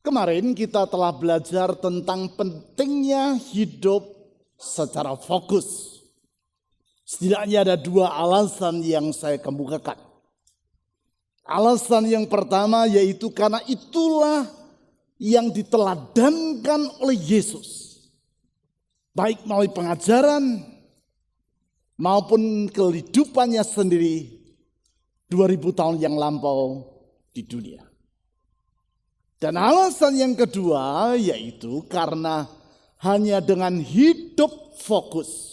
Kemarin kita telah belajar tentang pentingnya hidup secara fokus. Setidaknya ada dua alasan yang saya kemukakan. Alasan yang pertama yaitu karena itulah yang diteladankan oleh Yesus. Baik melalui pengajaran maupun kehidupannya sendiri 2000 tahun yang lampau di dunia. Dan alasan yang kedua yaitu karena hanya dengan hidup fokus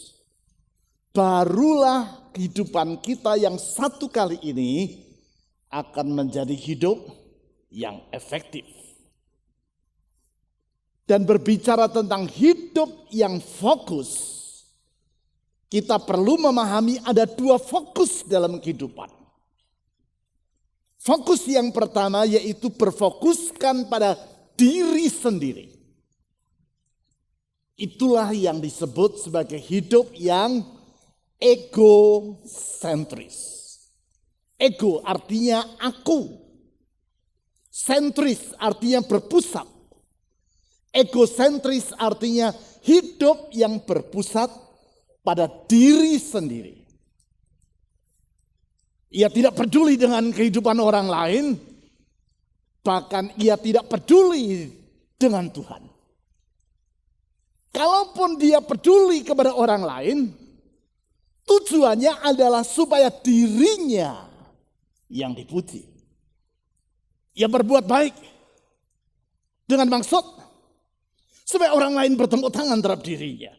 barulah kehidupan kita yang satu kali ini akan menjadi hidup yang efektif. Dan berbicara tentang hidup yang fokus, kita perlu memahami ada dua fokus dalam kehidupan. Fokus yang pertama yaitu berfokuskan pada diri sendiri. Itulah yang disebut sebagai hidup yang egosentris. Ego artinya aku. Sentris artinya berpusat. Egosentris artinya hidup yang berpusat pada diri sendiri. Ia tidak peduli dengan kehidupan orang lain, bahkan ia tidak peduli dengan Tuhan. Kalaupun dia peduli kepada orang lain, tujuannya adalah supaya dirinya yang dipuji. Ia berbuat baik dengan maksud supaya orang lain bertepuk tangan terhadap dirinya.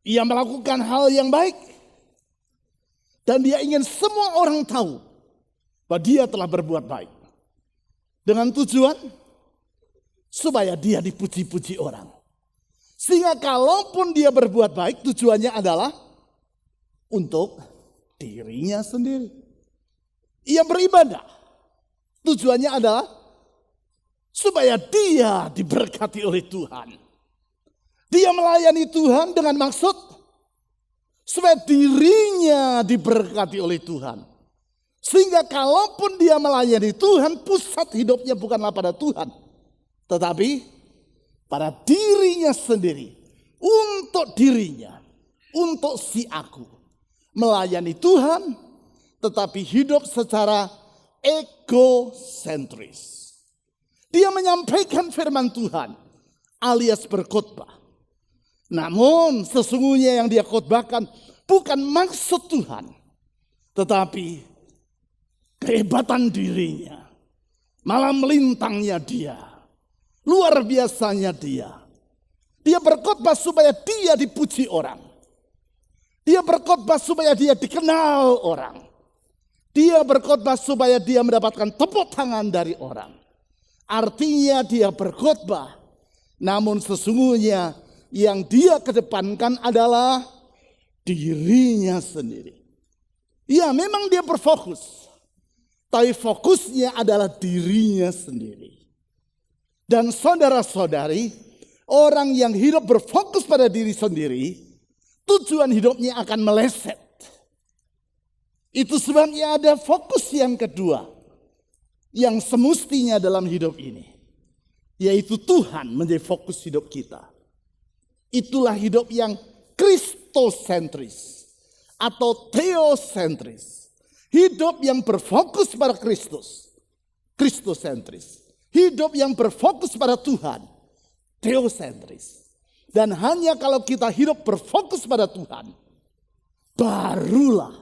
Ia melakukan hal yang baik. Dan dia ingin semua orang tahu bahwa dia telah berbuat baik. Dengan tujuan supaya dia dipuji-puji orang. Sehingga kalaupun dia berbuat baik tujuannya adalah untuk dirinya sendiri. Ia beribadah. Tujuannya adalah supaya dia diberkati oleh Tuhan. Dia melayani Tuhan dengan maksud supaya dirinya diberkati oleh Tuhan. Sehingga kalaupun dia melayani Tuhan, pusat hidupnya bukanlah pada Tuhan. Tetapi pada dirinya sendiri. Untuk dirinya. Untuk si aku. Melayani Tuhan, tetapi hidup secara egosentris. Dia menyampaikan firman Tuhan alias berkhotbah. Namun sesungguhnya yang dia khotbahkan bukan maksud Tuhan. Tetapi kehebatan dirinya. Malah melintangnya dia. Luar biasanya dia. Dia berkhotbah supaya dia dipuji orang. Dia berkhotbah supaya dia dikenal orang. Dia berkhotbah supaya dia mendapatkan tepuk tangan dari orang. Artinya dia berkhotbah. Namun sesungguhnya yang dia kedepankan adalah dirinya sendiri. Ya memang dia berfokus. Tapi fokusnya adalah dirinya sendiri. Dan saudara-saudari, orang yang hidup berfokus pada diri sendiri, tujuan hidupnya akan meleset. Itu sebabnya ada fokus yang kedua. Yang semestinya dalam hidup ini. Yaitu Tuhan menjadi fokus hidup kita. Itulah hidup yang kristosentris atau teosentris. Hidup yang berfokus pada Kristus. Kristosentris. Hidup yang berfokus pada Tuhan. Teosentris. Dan hanya kalau kita hidup berfokus pada Tuhan, barulah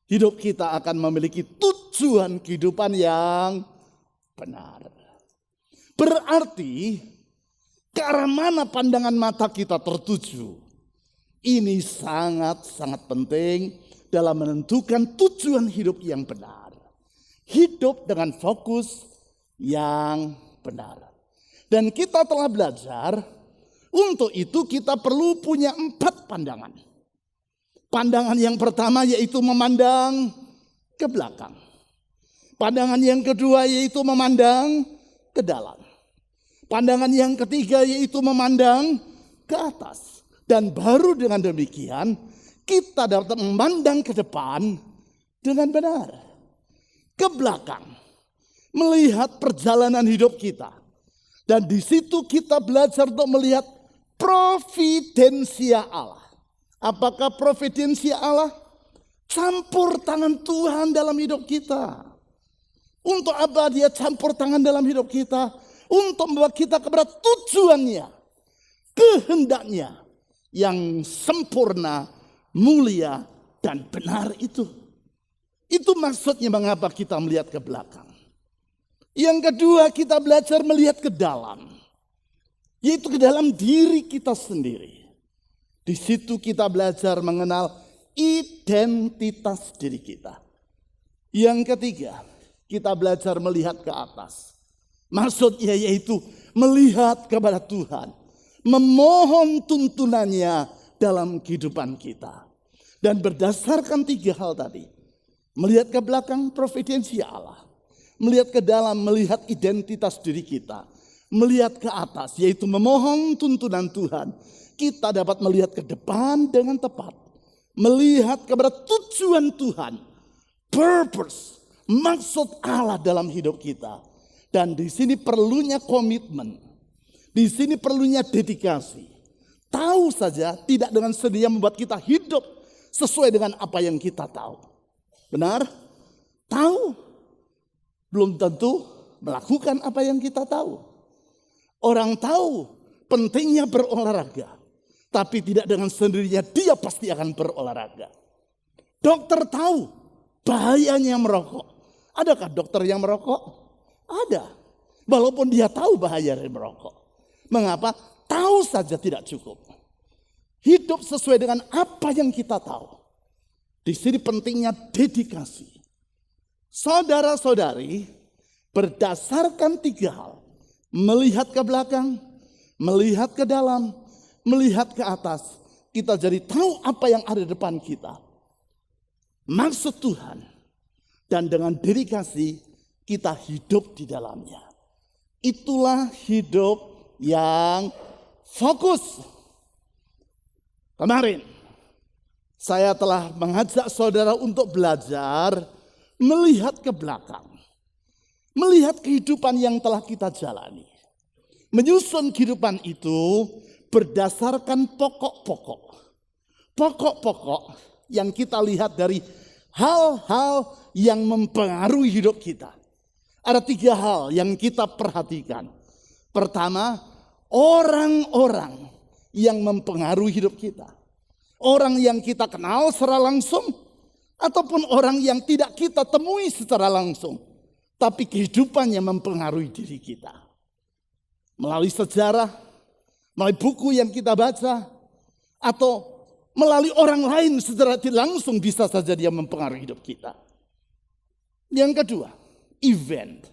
hidup kita akan memiliki tujuan kehidupan yang benar. Berarti ke arah mana pandangan mata kita tertuju? Ini sangat-sangat penting dalam menentukan tujuan hidup yang benar. Hidup dengan fokus yang benar. Dan kita telah belajar, untuk itu kita perlu punya 4 pandangan. Pandangan yang pertama yaitu memandang ke belakang. Pandangan yang kedua yaitu memandang ke dalam. Pandangan yang ketiga yaitu memandang ke atas. Dan baru dengan demikian kita dapat memandang ke depan dengan benar. Ke belakang. melihat perjalanan hidup kita. Dan di situ kita belajar untuk melihat providensia Allah. Apakah providensia Allah? Campur tangan Tuhan dalam hidup kita. Untuk apa dia campur tangan dalam hidup kita? Untuk membawa kita kepada tujuannya, kehendaknya yang sempurna, mulia, dan benar itu. Itu maksudnya mengapa kita melihat ke belakang. Yang kedua, kita belajar melihat ke dalam. Yaitu ke dalam diri kita sendiri. Di situ kita belajar mengenal identitas diri kita. Yang ketiga, kita belajar melihat ke atas. Maksudnya yaitu melihat kepada Tuhan. Memohon tuntunannya dalam kehidupan kita. Dan berdasarkan tiga hal tadi. Melihat ke belakang providensia Allah. Melihat ke dalam, melihat identitas diri kita. Melihat ke atas, yaitu memohon tuntunan Tuhan. Kita dapat melihat ke depan dengan tepat. Melihat kepada tujuan Tuhan. Purpose, maksud Allah dalam hidup kita. Dan di sini perlunya komitmen. Di sini perlunya dedikasi. Tahu saja tidak dengan sedia membuat kita hidup sesuai dengan apa yang kita tahu. Benar? Tahu. Belum tentu melakukan apa yang kita tahu. Orang tahu pentingnya berolahraga. Tapi tidak dengan sendirinya dia pasti akan berolahraga. Dokter tahu bahayanya merokok. Adakah dokter yang merokok? Ada. Walaupun dia tahu bahaya dari merokok. Mengapa? Tahu saja tidak cukup. Hidup sesuai dengan apa yang kita tahu. Di sini pentingnya dedikasi. Saudara-saudari, berdasarkan tiga hal. Melihat ke belakang, melihat ke dalam, melihat ke atas. Kita jadi tahu apa yang ada di depan kita. Maksud Tuhan. Dan dengan dedikasi kita hidup di dalamnya. Itulah hidup yang fokus. Kemarin saya telah mengajak saudara untuk belajar melihat ke belakang. Melihat kehidupan yang telah kita jalani. Menyusun kehidupan itu berdasarkan pokok-pokok. Pokok-pokok yang kita lihat dari hal-hal yang mempengaruhi hidup kita. Ada tiga hal yang kita perhatikan. Pertama, orang-orang yang mempengaruhi hidup kita. Orang yang kita kenal secara langsung. Ataupun orang yang tidak kita temui secara langsung. Tapi kehidupannya mempengaruhi diri kita. Melalui sejarah, melalui buku yang kita baca. Atau melalui orang lain secara tidak langsung bisa saja dia mempengaruhi hidup kita. Yang kedua, event.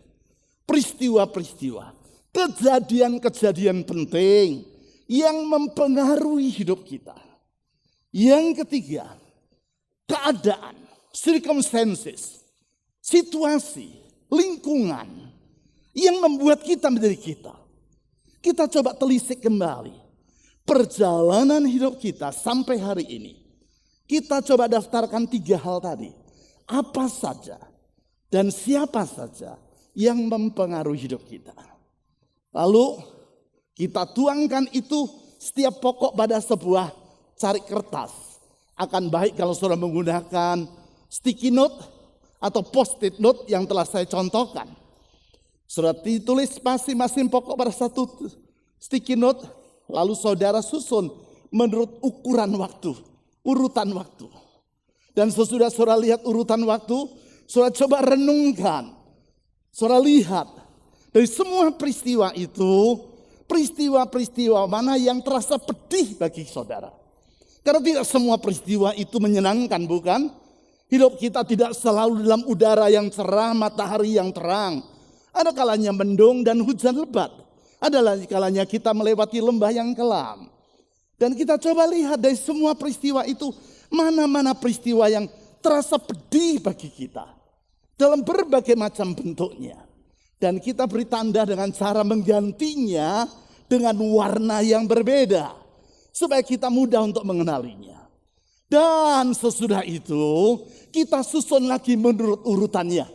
Peristiwa-peristiwa. Kejadian-kejadian penting yang mempengaruhi hidup kita. Yang ketiga, keadaan, circumstances, situasi, lingkungan yang membuat kita menjadi kita. Kita coba telisik kembali perjalanan hidup kita sampai hari ini. Kita coba daftarkan tiga hal tadi. Apa saja dan siapa saja yang mempengaruhi hidup kita. Lalu kita tuangkan itu setiap pokok pada sebuah cari kertas. Akan baik kalau saudara menggunakan sticky note atau post-it note yang telah saya contohkan. Saudara ditulis masing-masing pokok pada satu sticky note. Lalu saudara susun menurut ukuran waktu, urutan waktu. Dan sesudah saudara lihat urutan waktu, saudara coba renungkan. Saudara lihat. Dari semua peristiwa itu, peristiwa-peristiwa mana yang terasa pedih bagi saudara. Karena tidak semua peristiwa itu menyenangkan, bukan? Hidup kita tidak selalu dalam udara yang cerah, matahari yang terang. Ada kalanya mendung dan hujan lebat. Ada kalanya kita melewati lembah yang kelam. Dan kita coba lihat dari semua peristiwa itu, mana-mana peristiwa yang terasa pedih bagi kita. Dalam berbagai macam bentuknya. Dan kita beri tanda dengan cara menggantinya dengan warna yang berbeda. Supaya kita mudah untuk mengenalinya. Dan sesudah itu kita susun lagi menurut urutannya.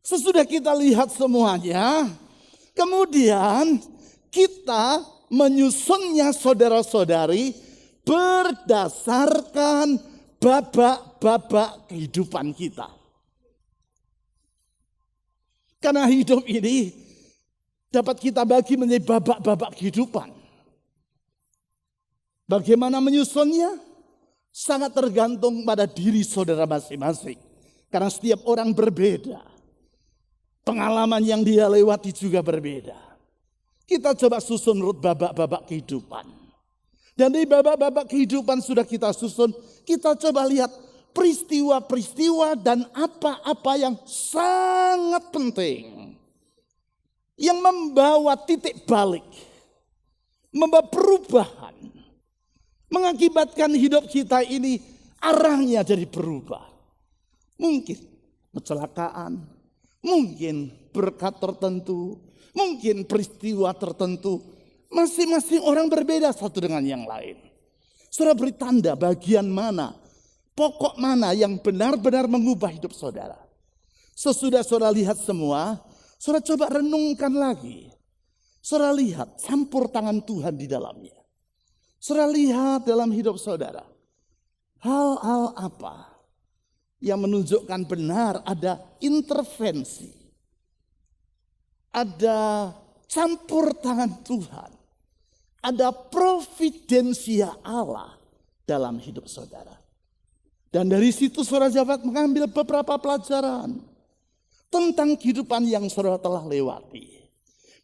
Sesudah kita lihat semuanya, kemudian kita menyusunnya saudara-saudari berdasarkan babak-babak kehidupan kita. Karena hidup ini dapat kita bagi menjadi babak-babak kehidupan. Bagaimana menyusunnya? Sangat tergantung pada diri saudara masing-masing. Karena setiap orang berbeda. Pengalaman yang dia lewati juga berbeda. Kita coba susun babak-babak kehidupan. Dan di babak-babak kehidupan sudah kita susun, kita coba lihat peristiwa-peristiwa dan apa-apa yang sangat penting. Yang membawa titik balik. Membawa perubahan. Mengakibatkan hidup kita ini arahnya jadi berubah. Mungkin kecelakaan, mungkin berkat tertentu, mungkin peristiwa tertentu. Masing-masing orang berbeda satu dengan yang lain. Saudara beri tanda bagian mana, pokok mana yang benar-benar mengubah hidup saudara. Sesudah saudara lihat semua, saudara coba renungkan lagi. Saudara lihat campur tangan Tuhan di dalamnya. Saudara lihat dalam hidup saudara. Hal-hal apa yang menunjukkan benar ada intervensi. Ada campur tangan Tuhan. Ada providensia Allah dalam hidup saudara. Dan dari situ saudara dapat mengambil beberapa pelajaran tentang kehidupan yang saudara telah lewati.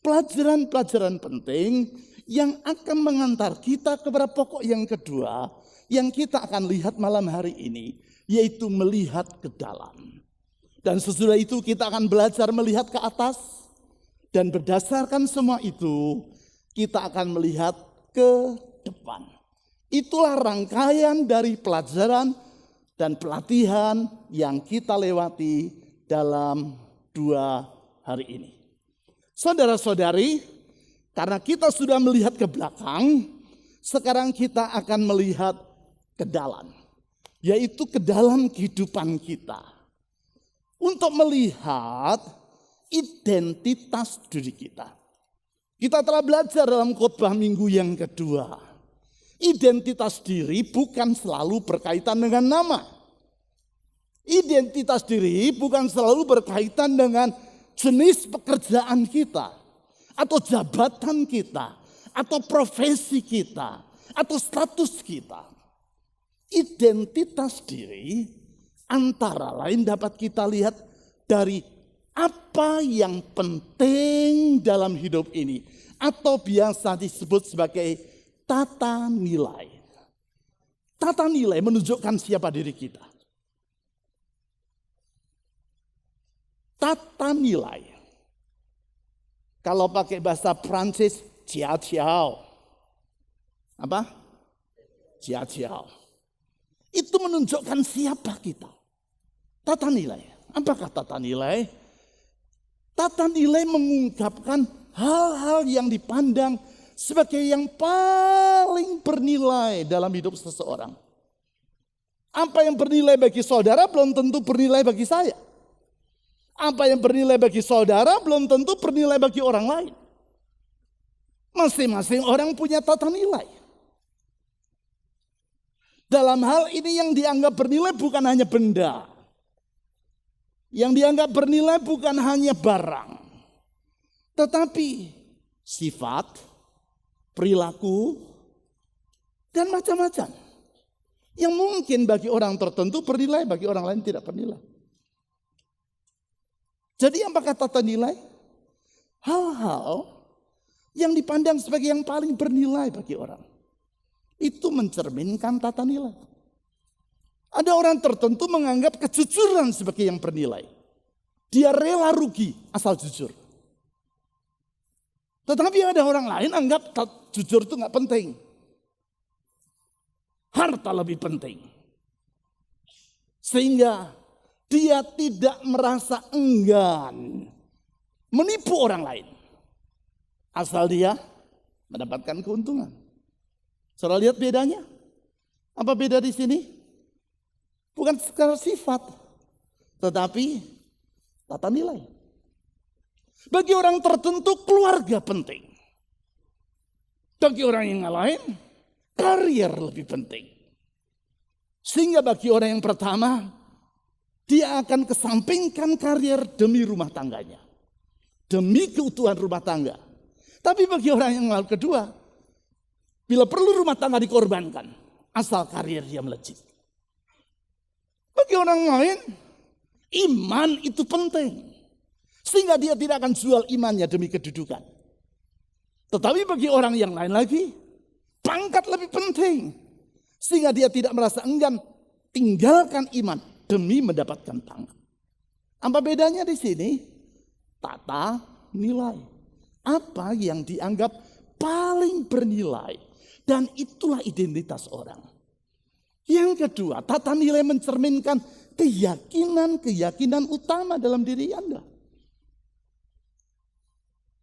Pelajaran-pelajaran penting yang akan mengantar kita kepada pokok yang kedua yang kita akan lihat malam hari ini, yaitu melihat ke dalam. Dan sesudah itu kita akan belajar melihat ke atas, dan berdasarkan semua itu kita akan melihat ke depan. Itulah rangkaian dari pelajaran dan pelatihan yang kita lewati dalam 2 hari ini. Saudara-saudari, karena kita sudah melihat ke belakang, sekarang kita akan melihat ke dalam. Yaitu ke dalam kehidupan kita. Untuk melihat identitas diri kita. Kita telah belajar dalam khotbah minggu yang kedua. Identitas diri bukan selalu berkaitan dengan nama. Identitas diri bukan selalu berkaitan dengan jenis pekerjaan kita. Atau jabatan kita. Atau profesi kita. Atau status kita. Identitas diri antara lain dapat kita lihat dari apa yang penting dalam hidup ini. Atau biasa disebut sebagai tata nilai. Tata nilai menunjukkan siapa diri kita. Tata nilai. Kalau pakai bahasa Prancis, jia jiao. Apa? Jia jiao. Itu menunjukkan siapa kita. Tata nilai. Apakah tata nilai? Tata nilai mengungkapkan hal-hal yang dipandang sebagai yang paling bernilai dalam hidup seseorang. Apa yang bernilai bagi saudara belum tentu bernilai bagi saya. Apa yang bernilai bagi saudara belum tentu bernilai bagi orang lain. Masing-masing orang punya tata nilai. Dalam hal ini yang dianggap bernilai bukan hanya benda. Yang dianggap bernilai bukan hanya barang. Tetapi sifat, perilaku, dan macam-macam. Yang mungkin bagi orang tertentu bernilai, bagi orang lain tidak bernilai. Jadi apakah tata nilai? Hal-hal yang dipandang sebagai yang paling bernilai bagi orang. Itu mencerminkan tata nilai. Ada orang tertentu menganggap kejujuran sebagai yang bernilai. Dia rela rugi asal jujur. Tetapi ada orang lain anggap jujur itu gak penting. Harta lebih penting. Sehingga dia tidak merasa enggan menipu orang lain. Asal dia mendapatkan keuntungan. Saudara lihat bedanya? Apa beda di sini? Bukan secara sifat. Tetapi Tata nilai. Bagi orang tertentu keluarga penting. Bagi orang yang lain karier lebih penting. Sehingga bagi orang yang pertama, dia akan kesampingkan karier demi rumah tangganya. Demi keutuhan rumah tangga. Tapi bagi orang yang kedua, bila perlu rumah tangga dikorbankan, asal karier dia melejit. Bagi orang lain, iman itu penting. Sehingga dia tidak akan jual imannya demi kedudukan. Tetapi bagi orang yang lain lagi, pangkat lebih penting. Sehingga dia tidak merasa enggan tinggalkan iman demi mendapatkan pangkat. Apa bedanya di sini? Tata nilai. Apa yang dianggap paling bernilai. Dan itulah identitas orang. Yang kedua, tata nilai mencerminkan keyakinan utama dalam diri Anda.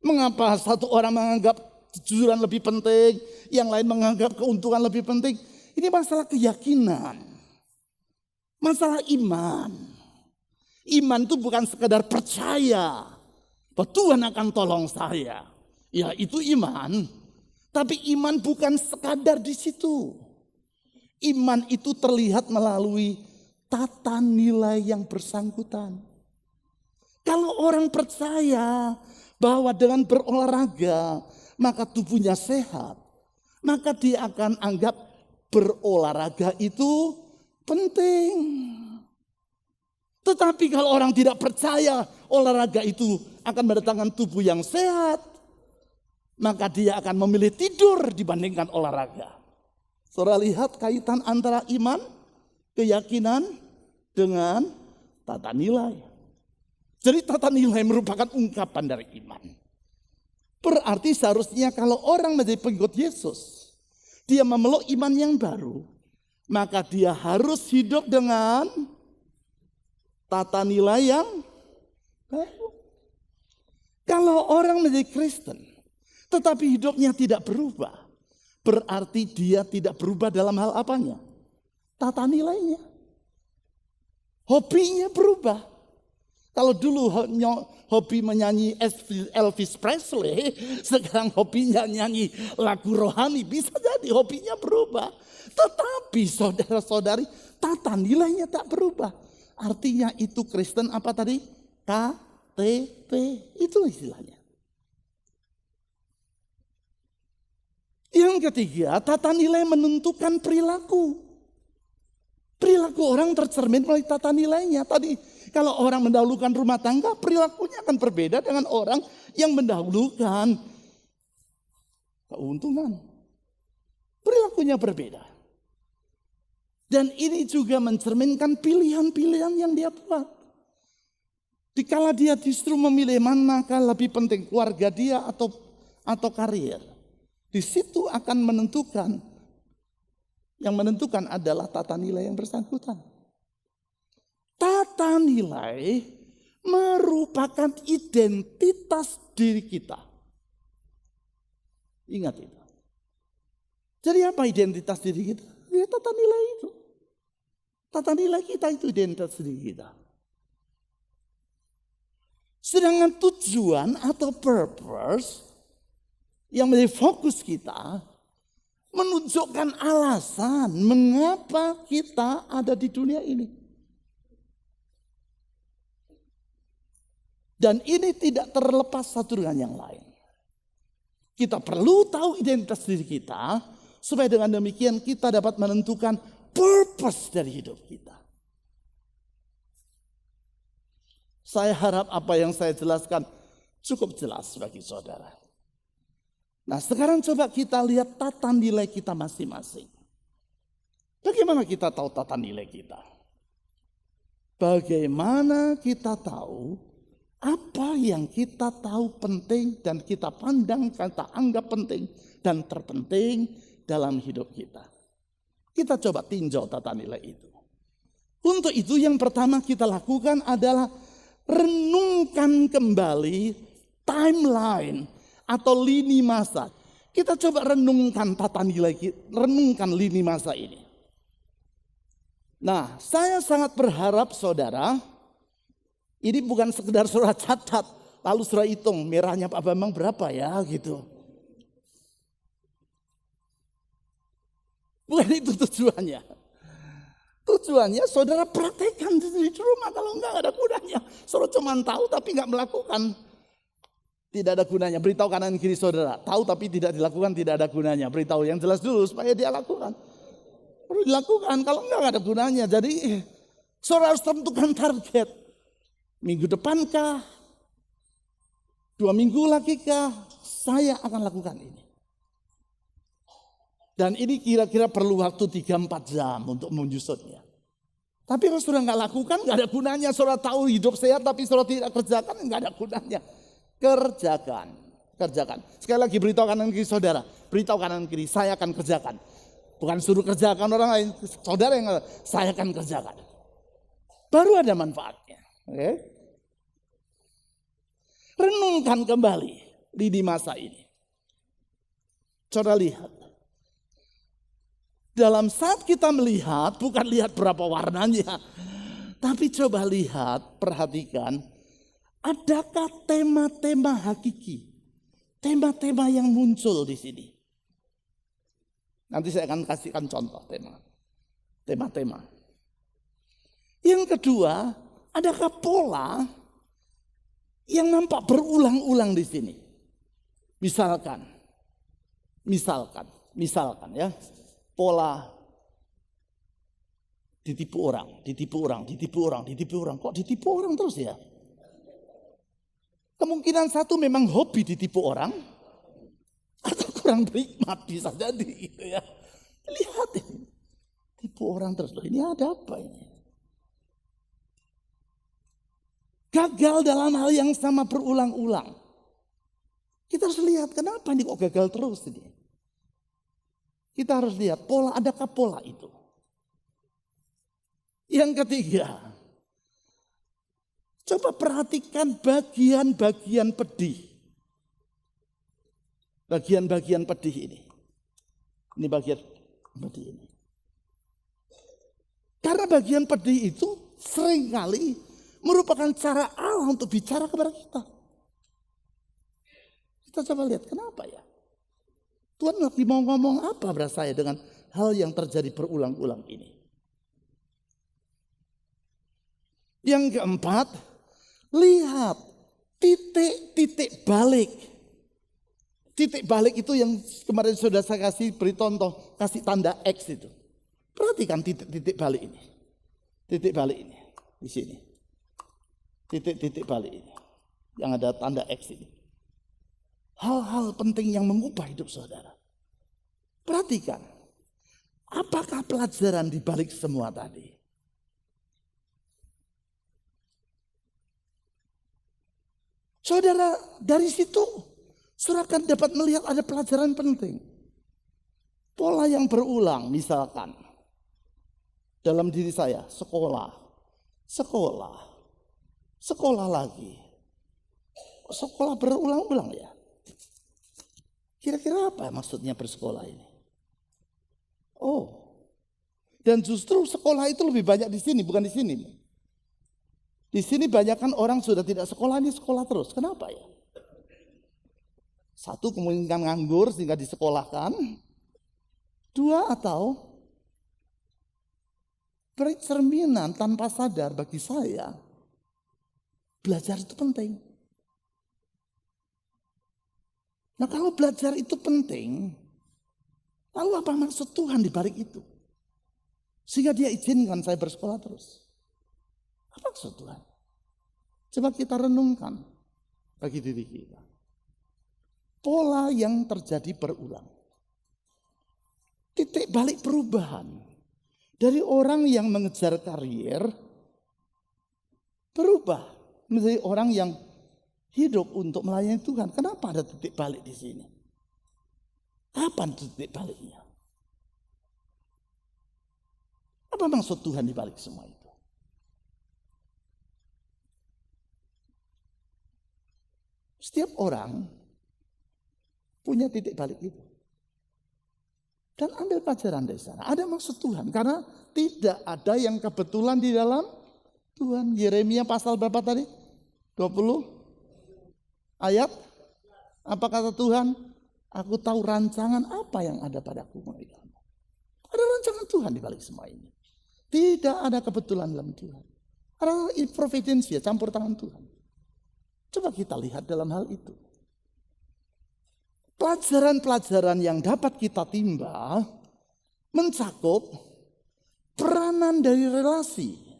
Mengapa satu orang menganggap kejujuran lebih penting, yang lain menganggap keuntungan lebih penting? Ini masalah keyakinan. Masalah iman. Iman itu bukan sekedar percaya bahwa Tuhan akan tolong saya. Ya itu iman. Tapi iman bukan sekadar di situ. Iman itu terlihat melalui tata nilai yang bersangkutan. Kalau orang percaya bahwa dengan berolahraga maka tubuhnya sehat, maka dia akan anggap berolahraga itu penting. Tetapi kalau orang tidak percaya olahraga itu akan mendatangkan tubuh yang sehat, maka dia akan memilih tidur dibandingkan olahraga. Saudara lihat kaitan antara iman, keyakinan dengan tata nilai. Jadi tata nilai merupakan ungkapan dari iman. Berarti seharusnya kalau orang menjadi pengikut Yesus, dia memeluk iman yang baru, maka dia harus hidup dengan tata nilai yang baru. Kalau orang menjadi Kristen, tetapi hidupnya tidak berubah, berarti dia tidak berubah dalam hal apanya? Tata nilainya. Hobinya berubah. Kalau dulu hobi menyanyi Elvis Presley, sekarang hobinya nyanyi lagu rohani, bisa jadi hobinya berubah. Tetapi saudara-saudari, tata nilainya tak berubah. Artinya itu Kristen apa tadi? KTP, itu istilahnya. Yang ketiga, tata nilai menentukan perilaku. Perilaku orang tercermin melalui tata nilainya. Tadi kalau orang mendahulukan rumah tangga, perilakunya akan berbeda dengan orang yang mendahulukan keuntungan. Perilakunya berbeda. Dan ini juga mencerminkan pilihan-pilihan yang dia buat. Dikala dia justru memilih manakah lebih penting, keluarga dia atau karier. Di situ akan menentukan. Yang menentukan adalah tata nilai yang bersangkutan. Tata nilai merupakan identitas diri kita. Ingat itu. Jadi apa identitas diri kita? Ya tata nilai itu. Tata nilai kita itu identitas diri kita. Sedangkan tujuan atau purpose yang menjadi fokus kita menunjukkan alasan mengapa kita ada di dunia ini. Dan ini tidak terlepas satu dengan yang lain. Kita perlu tahu identitas diri kita supaya dengan demikian kita dapat menentukan purpose dari hidup kita. Saya harap apa yang saya jelaskan cukup jelas bagi saudara. Nah sekarang coba kita lihat tata nilai kita masing-masing. Bagaimana kita tahu tata nilai kita? Bagaimana kita tahu apa yang kita tahu penting dan kita pandang, kita anggap penting dan terpenting dalam hidup kita. Kita coba tinjau tata nilai itu. Untuk itu yang pertama kita lakukan adalah renungkan kembali timeline atau lini masa. Kita coba renungkan tata nilai, renungkan lini masa ini. Nah, saya sangat berharap saudara Ini bukan sekedar saudara catat, lalu saudara hitung merahnya Pak Bambang berapa ya gitu. Bukan itu tujuannya. Tujuannya saudara praktekkan di rumah, kalau enggak ada gunanya. Saudara cuma tahu tapi enggak melakukan. Tidak ada gunanya. Beritahu kanan kiri saudara. Tahu tapi tidak dilakukan, tidak ada gunanya. Beritahu yang jelas dulu supaya dia lakukan. Perlu dilakukan, kalau enggak ada gunanya. Jadi saudara harus tentukan target. Minggu depan kah? 2 minggu lagi kah? Saya akan lakukan ini. Dan ini kira-kira perlu waktu 3-4 jam untuk menyusutnya. Tapi kalau saudara nggak lakukan, nggak ada gunanya. Saudara tahu hidup sehat tapi saudara tidak kerjakan, nggak ada gunanya. Kerjakan. Sekali lagi beritahu kanan kiri saudara. Beritahu kanan kiri, saya akan kerjakan. Bukan suruh kerjakan orang lain. Saudara yang saya akan kerjakan. Baru ada manfaatnya. Oke? Renungkan kembali di masa ini. Coba lihat. Dalam saat kita melihat, bukan lihat berapa warnanya. Tapi coba lihat, perhatikan. Adakah tema-tema hakiki? Tema-tema yang muncul di sini. Nanti saya akan kasihkan contoh tema-tema. Yang kedua, adakah pola yang nampak berulang-ulang di sini? Misalkan ya, pola ditipu orang. Kok ditipu orang terus ya? Kemungkinan satu memang hobi ditipu orang, atau kurang berhikmat bisa jadi gitu ya. Lihat ini, tipu orang terus loh. Ini ada apa ini? Gagal dalam hal yang sama berulang-ulang. Kita harus lihat kenapa ini kok gagal terus ini. Kita harus lihat pola, adakah pola itu. Yang ketiga, coba perhatikan bagian-bagian pedih. Bagian-bagian pedih ini. Ini bagian pedih ini. Karena bagian pedih itu seringkali merupakan cara Allah untuk bicara kepada kita. Kita coba lihat kenapa ya. Tuhan lagi mau ngomong apa berasa saya dengan hal yang terjadi berulang-ulang ini. Yang keempat, lihat titik-titik balik. Titik balik itu yang kemarin sudah saya beri contoh, kasih tanda X itu. Perhatikan titik-titik balik ini. Titik balik ini, di sini. Titik-titik balik ini, yang ada tanda X ini. Hal-hal penting yang mengubah hidup saudara. Perhatikan, apakah pelajaran di balik semua tadi? Saudara, dari situ saudara akan dapat melihat ada pelajaran penting. Pola yang berulang, misalkan dalam diri saya, sekolah lagi. Sekolah berulang-ulang ya. Kira-kira apa maksudnya bersekolah ini? Oh, dan justru sekolah itu lebih banyak di sini, bukan di sini. Di sini banyak kan orang sudah tidak sekolah, ini sekolah terus. Kenapa ya? Satu, kemungkinan nganggur sehingga disekolahkan. Dua, atau cerminan tanpa sadar bagi saya, belajar itu penting. Nah kalau belajar itu penting, lalu apa maksud Tuhan di balik itu? Sehingga dia izinkan saya bersekolah terus. Apa maksud Tuhan? Coba kita renungkan bagi diri kita. Pola yang terjadi berulang. Titik balik perubahan. Dari orang yang mengejar karier, berubah menjadi orang yang hidup untuk melayani Tuhan. Kenapa ada titik balik di sini? Kapan titik baliknya? Apa maksud Tuhan di balik semua itu? Setiap orang punya titik balik itu. Dan ambil pelajaran dari sana. Ada maksud Tuhan. Karena tidak ada yang kebetulan di dalam Tuhan. Yeremia pasal berapa tadi? 20 ayat. Apa kata Tuhan? Aku tahu rancangan apa yang ada padaku. Ada rancangan Tuhan di balik semua ini. Tidak ada kebetulan dalam Tuhan. Ada providensia, campur tangan Tuhan. Coba kita lihat dalam hal itu. Pelajaran-pelajaran yang dapat kita timba mencakup peranan dari relasi.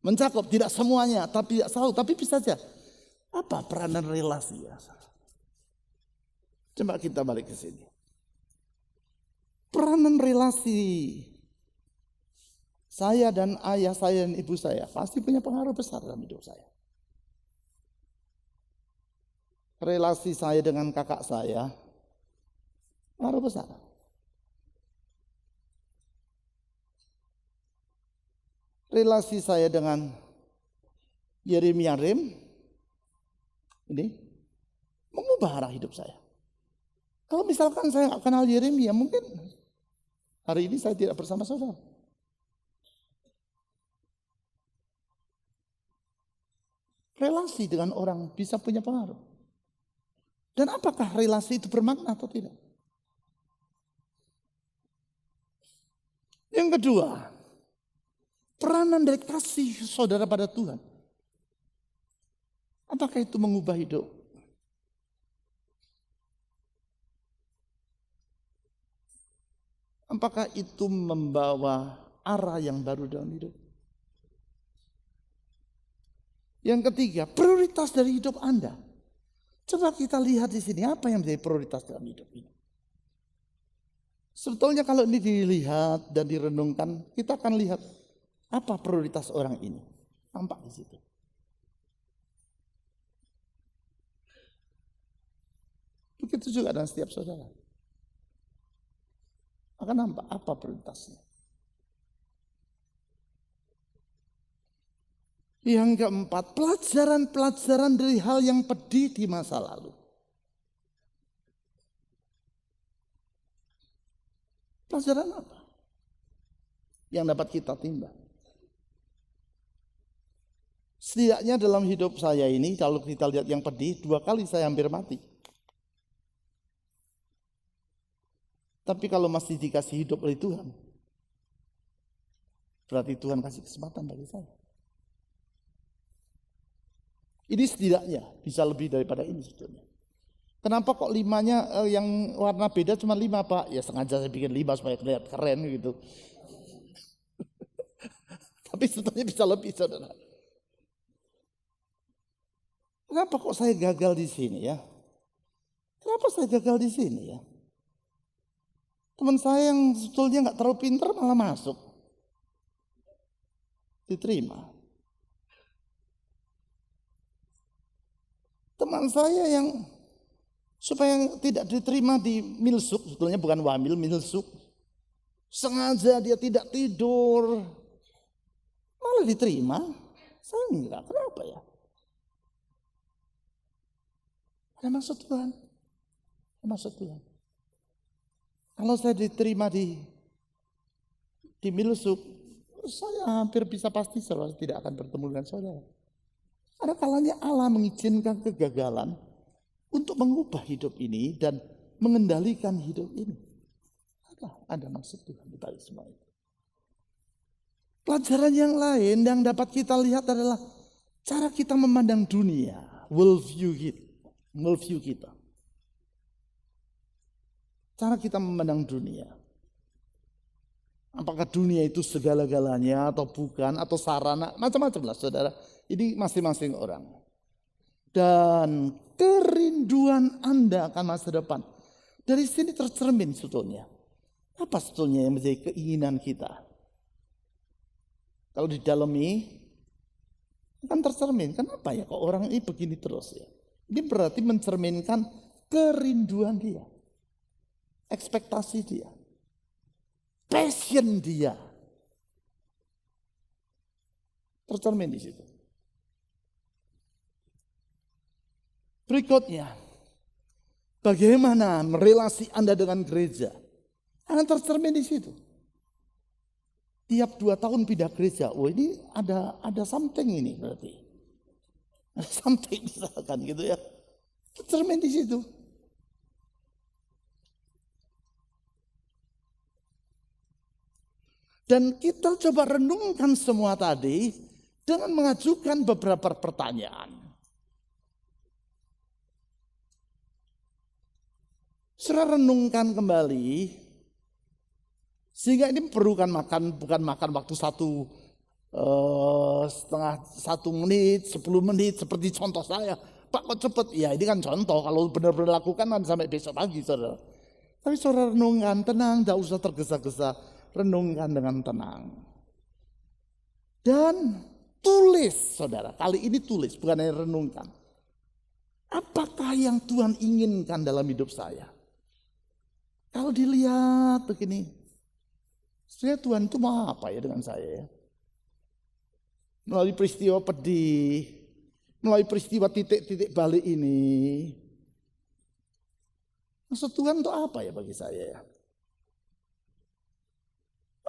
Mencakup tidak semuanya, tapi tidak selalu, tapi bisa saja. Apa peranan relasi ya? Coba kita balik ke sini. Peranan relasi saya dan ayah saya dan ibu saya pasti punya pengaruh besar dalam hidup saya. Relasi saya dengan kakak saya pengaruh besar. Relasi saya dengan Yeremia ini mengubah arah hidup saya. Kalau misalkan saya nggak kenal Yeremia, mungkin hari ini saya tidak bersama saudara. Relasi dengan orang bisa punya pengaruh. Dan apakah relasi itu bermakna atau tidak? Yang kedua, peranan dari kasih saudara pada Tuhan. Apakah itu mengubah hidup? Apakah itu membawa arah yang baru dalam hidup? Yang ketiga, prioritas dari hidup Anda. Coba kita lihat di sini apa yang menjadi prioritas dalam hidup ini. Sebetulnya kalau ini dilihat dan direnungkan, kita akan lihat apa prioritas orang ini. Nampak di situ. Begitu juga dengan setiap saudara. Akan nampak apa prioritasnya. Yang keempat, pelajaran-pelajaran dari hal yang pedih di masa lalu. Pelajaran apa yang dapat kita timba? Setidaknya dalam hidup saya ini, kalau kita lihat yang pedih, 2 kali saya hampir mati. Tapi kalau masih dikasih hidup oleh Tuhan, berarti Tuhan kasih kesempatan bagi saya. Ini setidaknya bisa lebih daripada ini sebetulnya. Kenapa kok 5-nya yang warna beda cuma 5 Pak? Ya sengaja saya bikin 5 supaya terlihat keren gitu. Tapi sebetulnya bisa lebih saudara. Kenapa kok saya gagal di sini ya? Kenapa saya gagal di sini ya? Teman saya yang sebetulnya nggak terlalu pintar malah masuk. Diterima. Teman saya yang supaya tidak diterima di milsuk, sebetulnya bukan wamil, milsuk. Sengaja dia tidak tidur. Malah diterima. Saya enggak, kenapa ya? Ada maksud Tuhan. Ada maksud Tuhan. Kalau saya diterima di milsuk, saya hampir bisa pasti saudara tidak akan bertemu dengan saudara. Ada kalanya Allah mengizinkan kegagalan untuk mengubah hidup ini dan mengendalikan hidup ini. Ada maksud Tuhan di balik semua itu. Pelajaran yang lain yang dapat kita lihat adalah cara kita memandang dunia, worldview kita. Cara kita memandang dunia. Apakah dunia itu segala-galanya atau bukan, atau sarana, macam-macam lah saudara. Ini masing-masing orang. Dan kerinduan Anda akan masa depan. Dari sini tercermin sebetulnya. Apa sebetulnya yang menjadi keinginan kita? Kalau didalami, akan tercermin. Kenapa ya kok orang ini begini terus ya? Ini berarti mencerminkan kerinduan dia. Ekspektasi dia. Passion dia. Tercermin di situ. Berikutnya, bagaimana relasi Anda dengan gereja? Akan tercermin di situ. tiap 2 tahun pindah gereja. Oh ini ada something ini berarti. Ada something misalkan gitu ya. Cermin di situ. Dan kita coba renungkan semua tadi dengan mengajukan beberapa pertanyaan. Saudara renungkan kembali, sehingga ini bukan makan waktu 1,5 menit, 10 menit seperti contoh saya. Pak kok cepet? Ya ini kan contoh, kalau benar-benar lakukan kan sampai besok pagi saudara. Tapi saudara renungkan, tenang, tidak usah tergesa-gesa. Renungkan dengan tenang. Dan tulis saudara, kali ini tulis bukan hanya renungkan. Apakah yang Tuhan inginkan dalam hidup saya? Kalau dilihat begini, sebenarnya Tuhan itu mau apa ya dengan saya ya? Melalui peristiwa pedih, melalui peristiwa titik-titik balik ini. Maksud Tuhan itu apa ya bagi saya ya?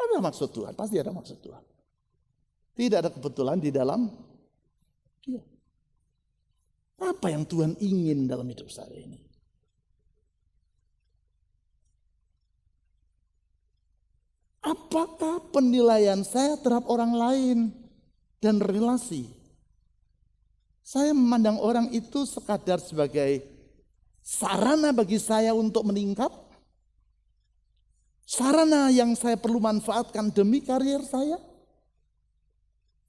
Ada maksud Tuhan, pasti ada maksud Tuhan. Tidak ada kebetulan di dalam dia. Apa yang Tuhan ingin dalam hidup saya ini? Apakah penilaian saya terhadap orang lain dan relasi? Saya memandang orang itu sekadar sebagai sarana bagi saya untuk meningkat. Sarana yang saya perlu manfaatkan demi karier saya?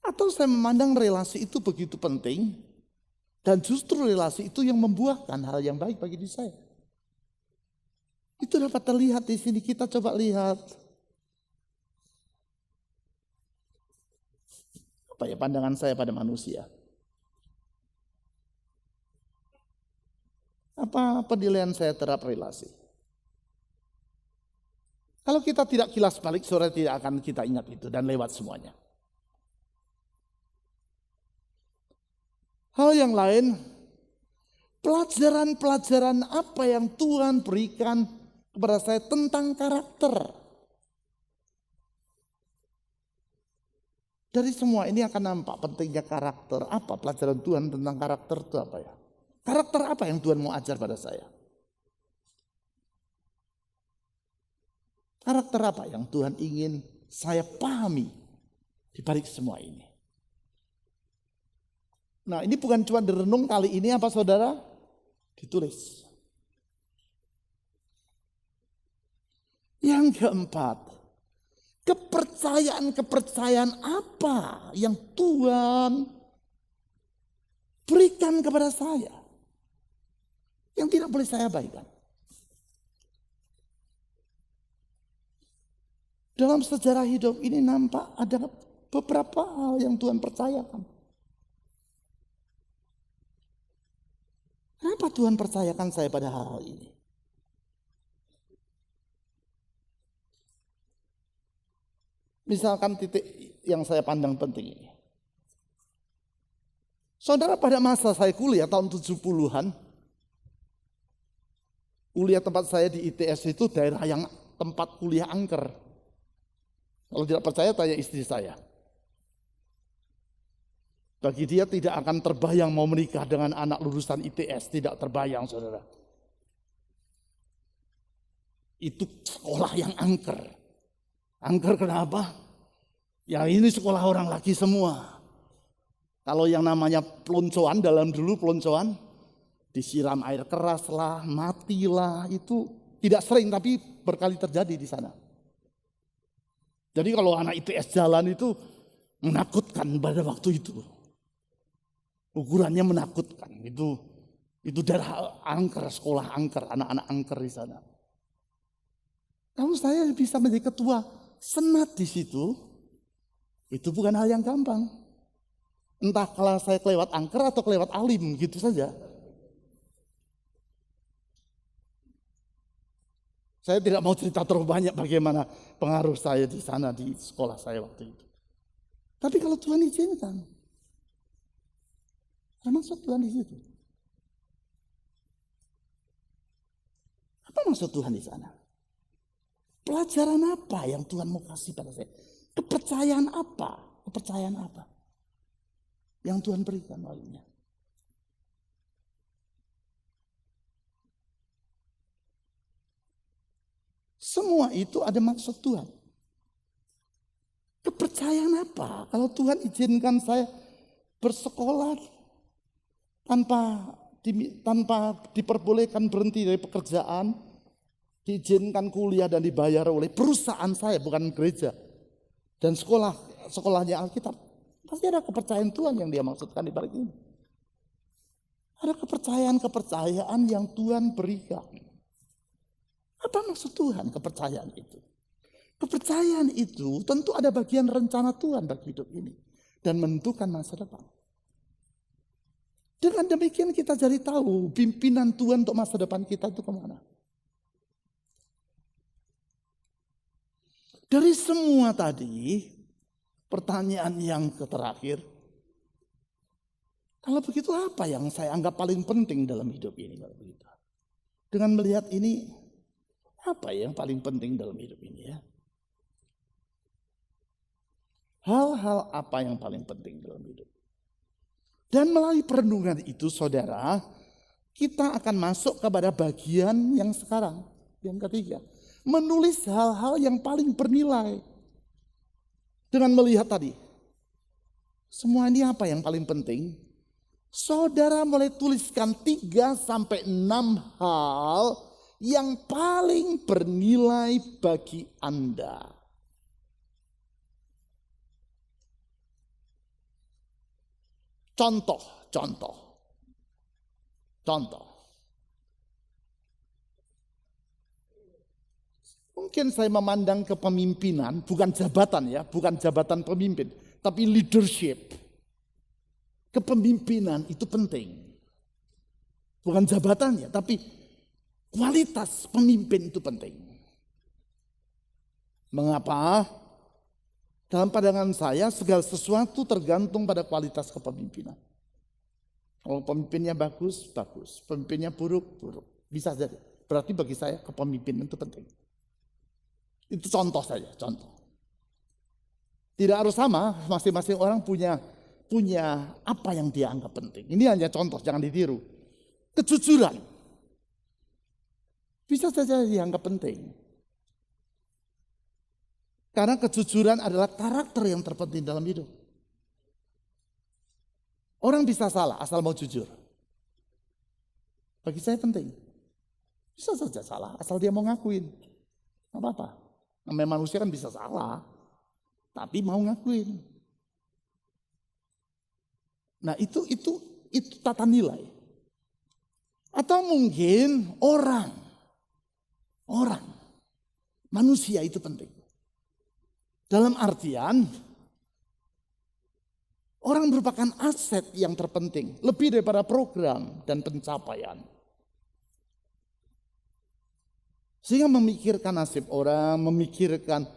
Atau saya memandang relasi itu begitu penting dan justru relasi itu yang membuahkan hal yang baik bagi diri saya? Itu dapat terlihat di sini, kita coba lihat. Apa ya pandangan saya pada manusia? Apa penilaian saya terhadap relasi? Kalau kita tidak kilas balik, saudara tidak akan kita ingat itu dan lewat semuanya. Hal yang lain, pelajaran-pelajaran apa yang Tuhan berikan kepada saya tentang karakter. Dari semua ini akan nampak pentingnya karakter. Apa pelajaran Tuhan tentang karakter itu apa ya? Karakter apa yang Tuhan mau ajar pada saya? Karakter apa yang Tuhan ingin saya pahami di balik semua ini? Nah ini bukan cuma direnung kali ini apa saudara? Ditulis. Yang keempat, kepercayaan apa yang Tuhan berikan kepada saya yang tidak boleh saya abaikan? Dalam sejarah hidup ini nampak ada beberapa hal yang Tuhan percayakan. Kenapa Tuhan percayakan saya pada hal-hal ini? Misalkan titik yang saya pandang penting ini. Saudara, pada masa saya kuliah tahun 70-an, kuliah tempat saya di ITS itu daerah yang tempat kuliah angker. Kalau tidak percaya tanya istri saya. Bagi dia tidak akan terbayang mau menikah dengan anak lulusan ITS, tidak terbayang saudara. Itu sekolah yang angker. Angker kenapa? Ya ini sekolah orang laki semua. Kalau yang namanya peloncoan, dalam dulu peloncoan, disiram air keras lah, matilah, itu tidak sering tapi berkali terjadi di sana. Jadi kalau anak ITS jalan itu menakutkan pada waktu itu. Ukurannya menakutkan. Itu daerah angker, sekolah angker, anak-anak angker di sana. Kalau saya bisa menjadi ketua senat di situ, itu bukan hal yang gampang. Entah kalau saya kelewat angker atau kelewat alim, gitu saja. Saya tidak mau cerita terlalu banyak bagaimana pengaruh saya di sana, di sekolah saya waktu itu. Tapi kalau Tuhan izinkan, apa maksud Tuhan di situ? Apa maksud Tuhan di sana? Pelajaran apa yang Tuhan mau kasih pada saya? Kepercayaan apa? Kepercayaan apa yang Tuhan berikan olehnya? Semua itu ada maksud Tuhan. Kepercayaan apa? Kalau Tuhan izinkan saya bersekolah tanpa diperbolehkan berhenti dari pekerjaan, diizinkan kuliah dan dibayar oleh perusahaan saya, bukan gereja, dan sekolahnya Alkitab, pasti ada kepercayaan Tuhan yang dia maksudkan di balik ini. Ada kepercayaan yang Tuhan berikan. Apa maksud Tuhan kepercayaan itu? Kepercayaan itu tentu ada bagian rencana Tuhan bagi hidup ini dan menentukan masa depan. Dengan demikian kita jadi tahu pimpinan Tuhan untuk masa depan kita itu kemana. Dari semua tadi, pertanyaan yang terakhir, kalau begitu apa yang saya anggap paling penting dalam hidup ini? Kalau begitu, dengan melihat ini, apa yang paling penting dalam hidup ini ya? Hal-hal apa yang paling penting dalam hidup? Dan melalui perenungan itu saudara, kita akan masuk kepada bagian yang sekarang, yang ketiga. Menulis hal-hal yang paling bernilai. Dengan melihat tadi, semua ini apa yang paling penting? Saudara mulai tuliskan 3-6 hal yang paling bernilai bagi Anda. Contoh. Mungkin saya memandang kepemimpinan, bukan jabatan ya, bukan jabatan pemimpin, tapi leadership. Kepemimpinan itu penting. Bukan jabatannya, tapi kualitas pemimpin itu penting. Mengapa? Dalam pandangan saya segala sesuatu tergantung pada kualitas kepemimpinan. Kalau pemimpinnya bagus, bagus. Pemimpinnya buruk, buruk. Bisa jadi. Berarti bagi saya kepemimpinan itu penting. Itu contoh saja, contoh. Tidak harus sama, masing-masing orang punya apa yang dia anggap penting. Ini hanya contoh, jangan ditiru. Kejujuran. Bisa saja dianggap penting. Karena kejujuran adalah karakter yang terpenting dalam hidup. Orang bisa salah asal mau jujur. Bagi saya penting. Bisa saja salah asal dia mau ngakuin. Gak apa-apa. Namanya manusia kan bisa salah. Tapi mau ngakuin. Nah itu tata nilai. Atau mungkin orang. Manusia itu penting. Dalam artian, orang merupakan aset yang terpenting. Lebih daripada program dan pencapaian. Sehingga memikirkan nasib orang, memikirkan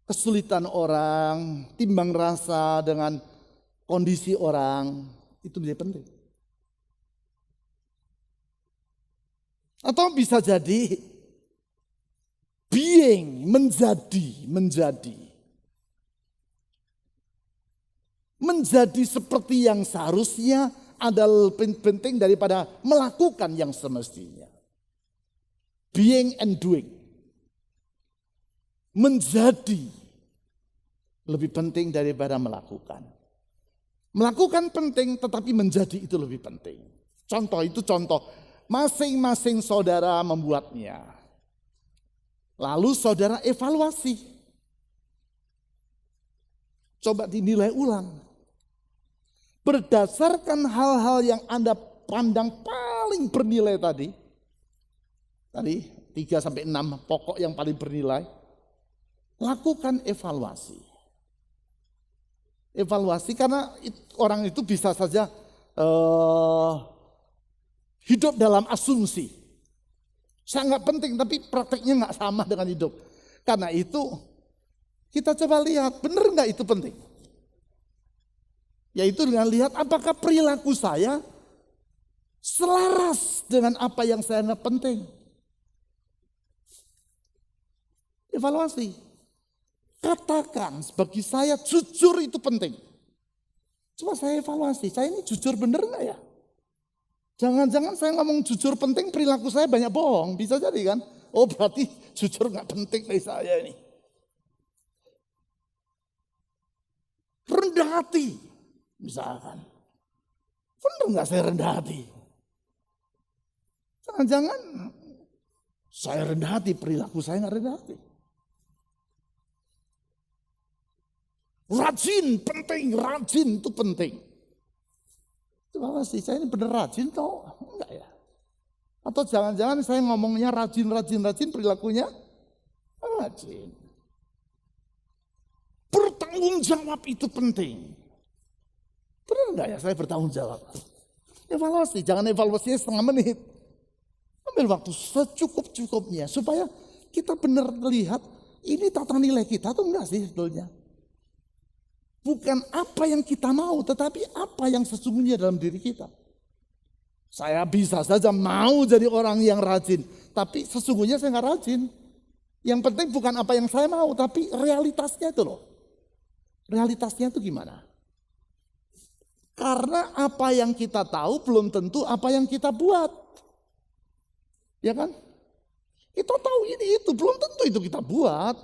kesulitan orang, timbang rasa dengan kondisi orang, itu menjadi penting. Atau bisa jadi, menjadi seperti yang seharusnya adalah lebih penting daripada melakukan yang semestinya. Being and doing. Menjadi lebih penting daripada melakukan. Melakukan penting tetapi menjadi itu lebih penting. Contoh. Masing-masing saudara membuatnya. Lalu saudara evaluasi. Coba dinilai ulang. Berdasarkan hal-hal yang Anda pandang paling bernilai tadi 3-6 pokok yang paling bernilai, lakukan evaluasi. Evaluasi karena orang itu bisa saja hidup dalam asumsi. Sangat penting tapi prakteknya nggak sama dengan hidup. Karena itu kita coba lihat benar nggak itu penting. Yaitu dengan lihat apakah perilaku saya selaras dengan apa yang saya anggap penting. Evaluasi. Katakan bagi saya jujur itu penting. Coba saya evaluasi, saya ini jujur bener gak ya? Jangan-jangan saya ngomong jujur penting, perilaku saya banyak bohong. Bisa jadi kan? Oh berarti jujur gak penting bagi saya ini. Rendah hati, misalkan. Bener gak saya rendah hati? Jangan-jangan saya rendah hati, perilaku saya gak rendah hati. Rajin penting, rajin itu penting. Coba sih, saya ini bener rajin atau enggak ya? Atau jangan-jangan saya ngomongnya rajin, perilakunya rajin. Bertanggung jawab itu penting. Benar enggak ya saya bertanggung jawab? Evaluasi, jangan evaluasinya setengah menit. Ambil waktu secukup-cukupnya supaya kita benar melihat ini tata nilai kita atau enggak sih sebetulnya. Bukan apa yang kita mau, tetapi apa yang sesungguhnya dalam diri kita. Saya bisa saja mau jadi orang yang rajin, tapi sesungguhnya saya nggak rajin. Yang penting bukan apa yang saya mau, tapi realitasnya itu loh. Realitasnya itu gimana? Karena apa yang kita tahu belum tentu apa yang kita buat. Ya kan? Kita tahu ini itu, belum tentu itu kita buat.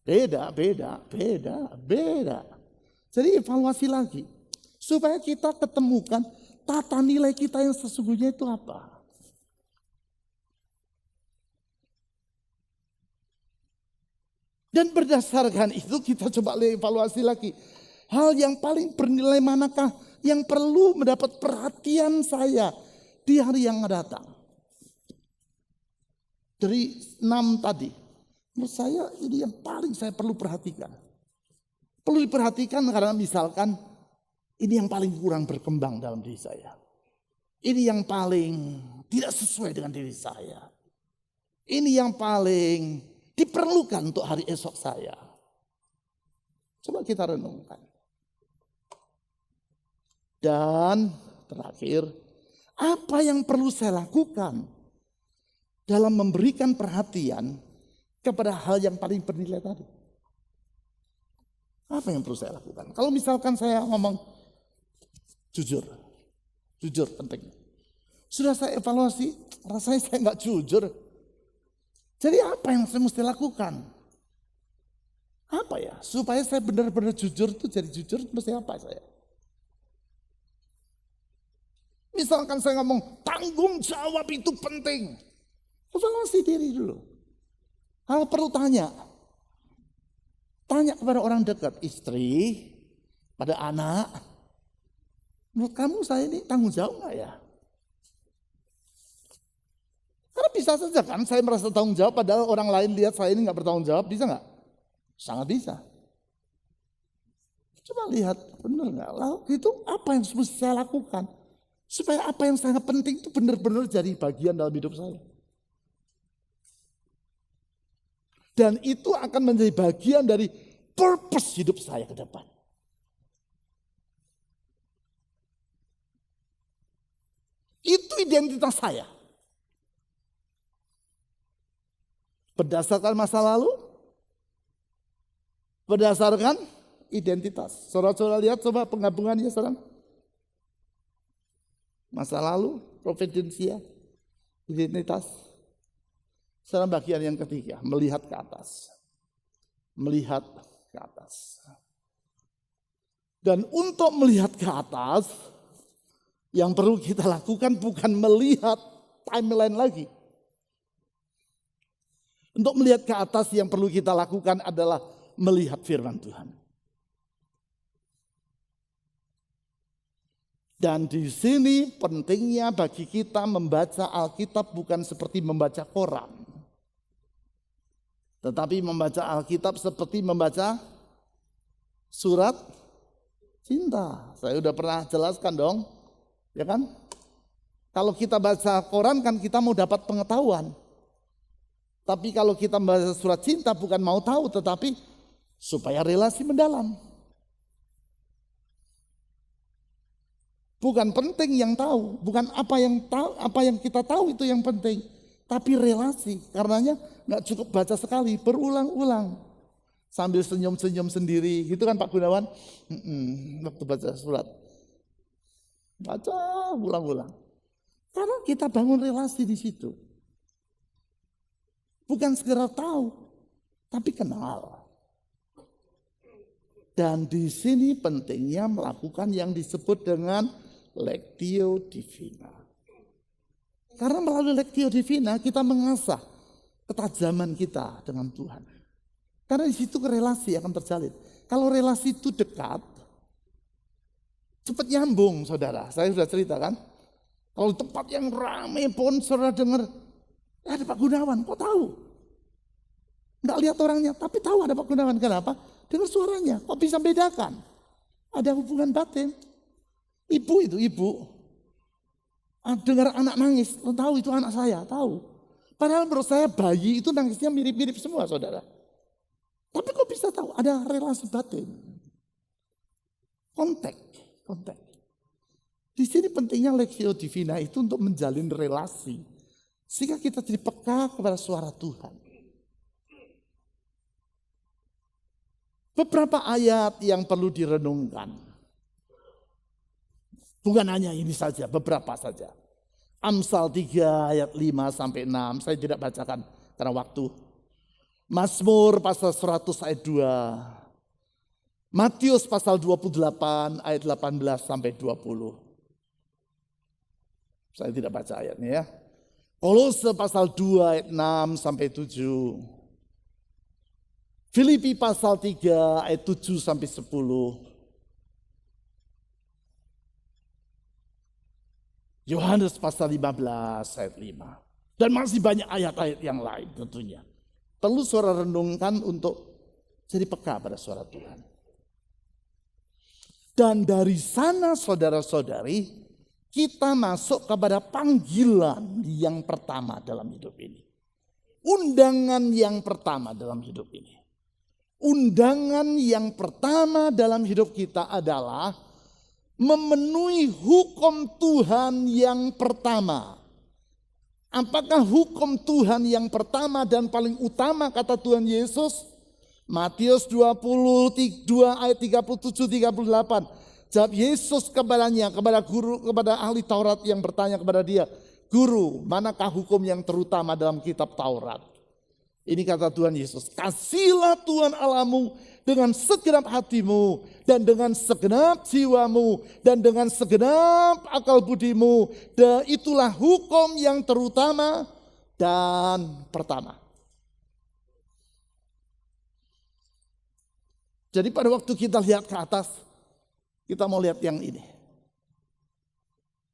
Beda. Jadi evaluasi lagi. Supaya kita ketemukan tata nilai kita yang sesungguhnya itu apa. Dan berdasarkan itu kita coba evaluasi lagi. Hal yang paling bernilai manakah yang perlu mendapat perhatian saya di hari yang datang. Dari 6 tadi. Menurut saya ini yang paling saya perlu perhatikan. Perlu diperhatikan karena misalkan ini yang paling kurang berkembang dalam diri saya. Ini yang paling tidak sesuai dengan diri saya. Ini yang paling diperlukan untuk hari esok saya. Coba kita renungkan. Dan terakhir, apa yang perlu saya lakukan dalam memberikan perhatian kepada hal yang paling bernilai tadi? Apa yang perlu saya lakukan? Kalau misalkan saya ngomong jujur penting. Sudah saya evaluasi, rasanya saya nggak jujur. Jadi apa yang saya mesti lakukan? Apa ya? Supaya saya benar-benar jujur itu jadi jujur mesti apa saya? Misalkan saya ngomong tanggung jawab itu penting. Evaluasi diri dulu. Kalau perlu tanya kepada orang dekat, istri, pada anak. Menurut kamu saya ini tanggung jawab gak ya? Karena bisa saja kan saya merasa tanggung jawab padahal orang lain lihat saya ini gak bertanggung jawab. Bisa gak? Sangat bisa. Coba lihat benar gak? Lalu itu apa yang mesti saya lakukan? Supaya apa yang sangat penting itu benar-benar jadi bagian dalam hidup saya. Dan itu akan menjadi bagian dari purpose hidup saya ke depan. Itu identitas saya. Berdasarkan masa lalu, berdasarkan identitas. Saudara-saudara lihat coba penggabungannya sekarang. Masa lalu, providensia, identitas. Sekarang bagian yang ketiga, melihat ke atas. Melihat ke atas. Dan untuk melihat ke atas, yang perlu kita lakukan bukan melihat timeline lagi. Untuk melihat ke atas yang perlu kita lakukan adalah melihat firman Tuhan. Dan di sini pentingnya bagi kita membaca Alkitab bukan seperti membaca koran. Tetapi membaca Alkitab seperti membaca surat cinta. Saya udah pernah jelaskan dong. Ya kan? Kalau kita baca koran kan kita mau dapat pengetahuan. Tapi kalau kita membaca surat cinta bukan mau tahu tetapi supaya relasi mendalam. Bukan penting yang tahu, bukan apa yang kita tahu itu yang penting, tapi relasi. Karenanya nggak cukup baca sekali, berulang-ulang. Sambil senyum-senyum sendiri. Gitu kan Pak Gunawan? Waktu baca surat. Baca ulang-ulang. Karena kita bangun relasi di situ. Bukan sekedar tahu, tapi kenal. Dan di sini pentingnya melakukan yang disebut dengan Lectio Divina. Karena melalui Lectio Divina kita mengasah ketajaman kita dengan Tuhan. Karena di situ relasi akan terjalin. Kalau relasi itu dekat, cepat nyambung saudara. Saya sudah cerita kan. Kalau tempat yang ramai pun saudara dengar, ada Pak Gunawan, kok tahu? Enggak lihat orangnya, tapi tahu ada Pak Gunawan. Kenapa? Dengar suaranya, kok bisa bedakan? Ada hubungan batin. Ibu itu, ibu. Dengar anak nangis, tahu itu anak saya, tahu. Padahal menurut saya bayi itu nangisnya mirip-mirip semua saudara. Tapi kok bisa tahu? Ada relasi batin. Kontak. Di sini pentingnya Lectio Divina itu untuk menjalin relasi. Sehingga kita jadi peka kepada suara Tuhan. Beberapa ayat yang perlu direnungkan. Bukan hanya ini saja, beberapa saja. Amsal 3 ayat 5 sampai 6, saya tidak bacakan karena waktu. Mazmur pasal 100 ayat 2. Matius pasal 28 ayat 18 sampai 20. Saya tidak baca ayatnya ya. Kolose pasal 2 ayat 6 sampai 7. Filipi pasal 3 ayat 7 sampai 10. Yohanes pasal 15 ayat 5. Dan masih banyak ayat-ayat yang lain tentunya. Perlu suara renungkan untuk jadi peka pada suara Tuhan. Dan dari sana saudara-saudari, kita masuk kepada panggilan yang pertama dalam hidup ini. Undangan yang pertama dalam hidup ini. Undangan yang pertama dalam hidup kita adalah memenuhi hukum Tuhan yang pertama. Apakah hukum Tuhan yang pertama dan paling utama kata Tuhan Yesus? Matius 22 ayat 37-38. Jawab Yesus kepadanya, kepada guru, kepada ahli Taurat yang bertanya kepada dia, "Guru, manakah hukum yang terutama dalam kitab Taurat?" Ini kata Tuhan Yesus, "Kasihilah Tuhan Allahmu dengan segenap hatimu dan dengan segenap jiwamu dan dengan segenap akal budimu. Dan itulah hukum yang terutama dan pertama." Jadi pada waktu kita lihat ke atas, kita mau lihat yang ini.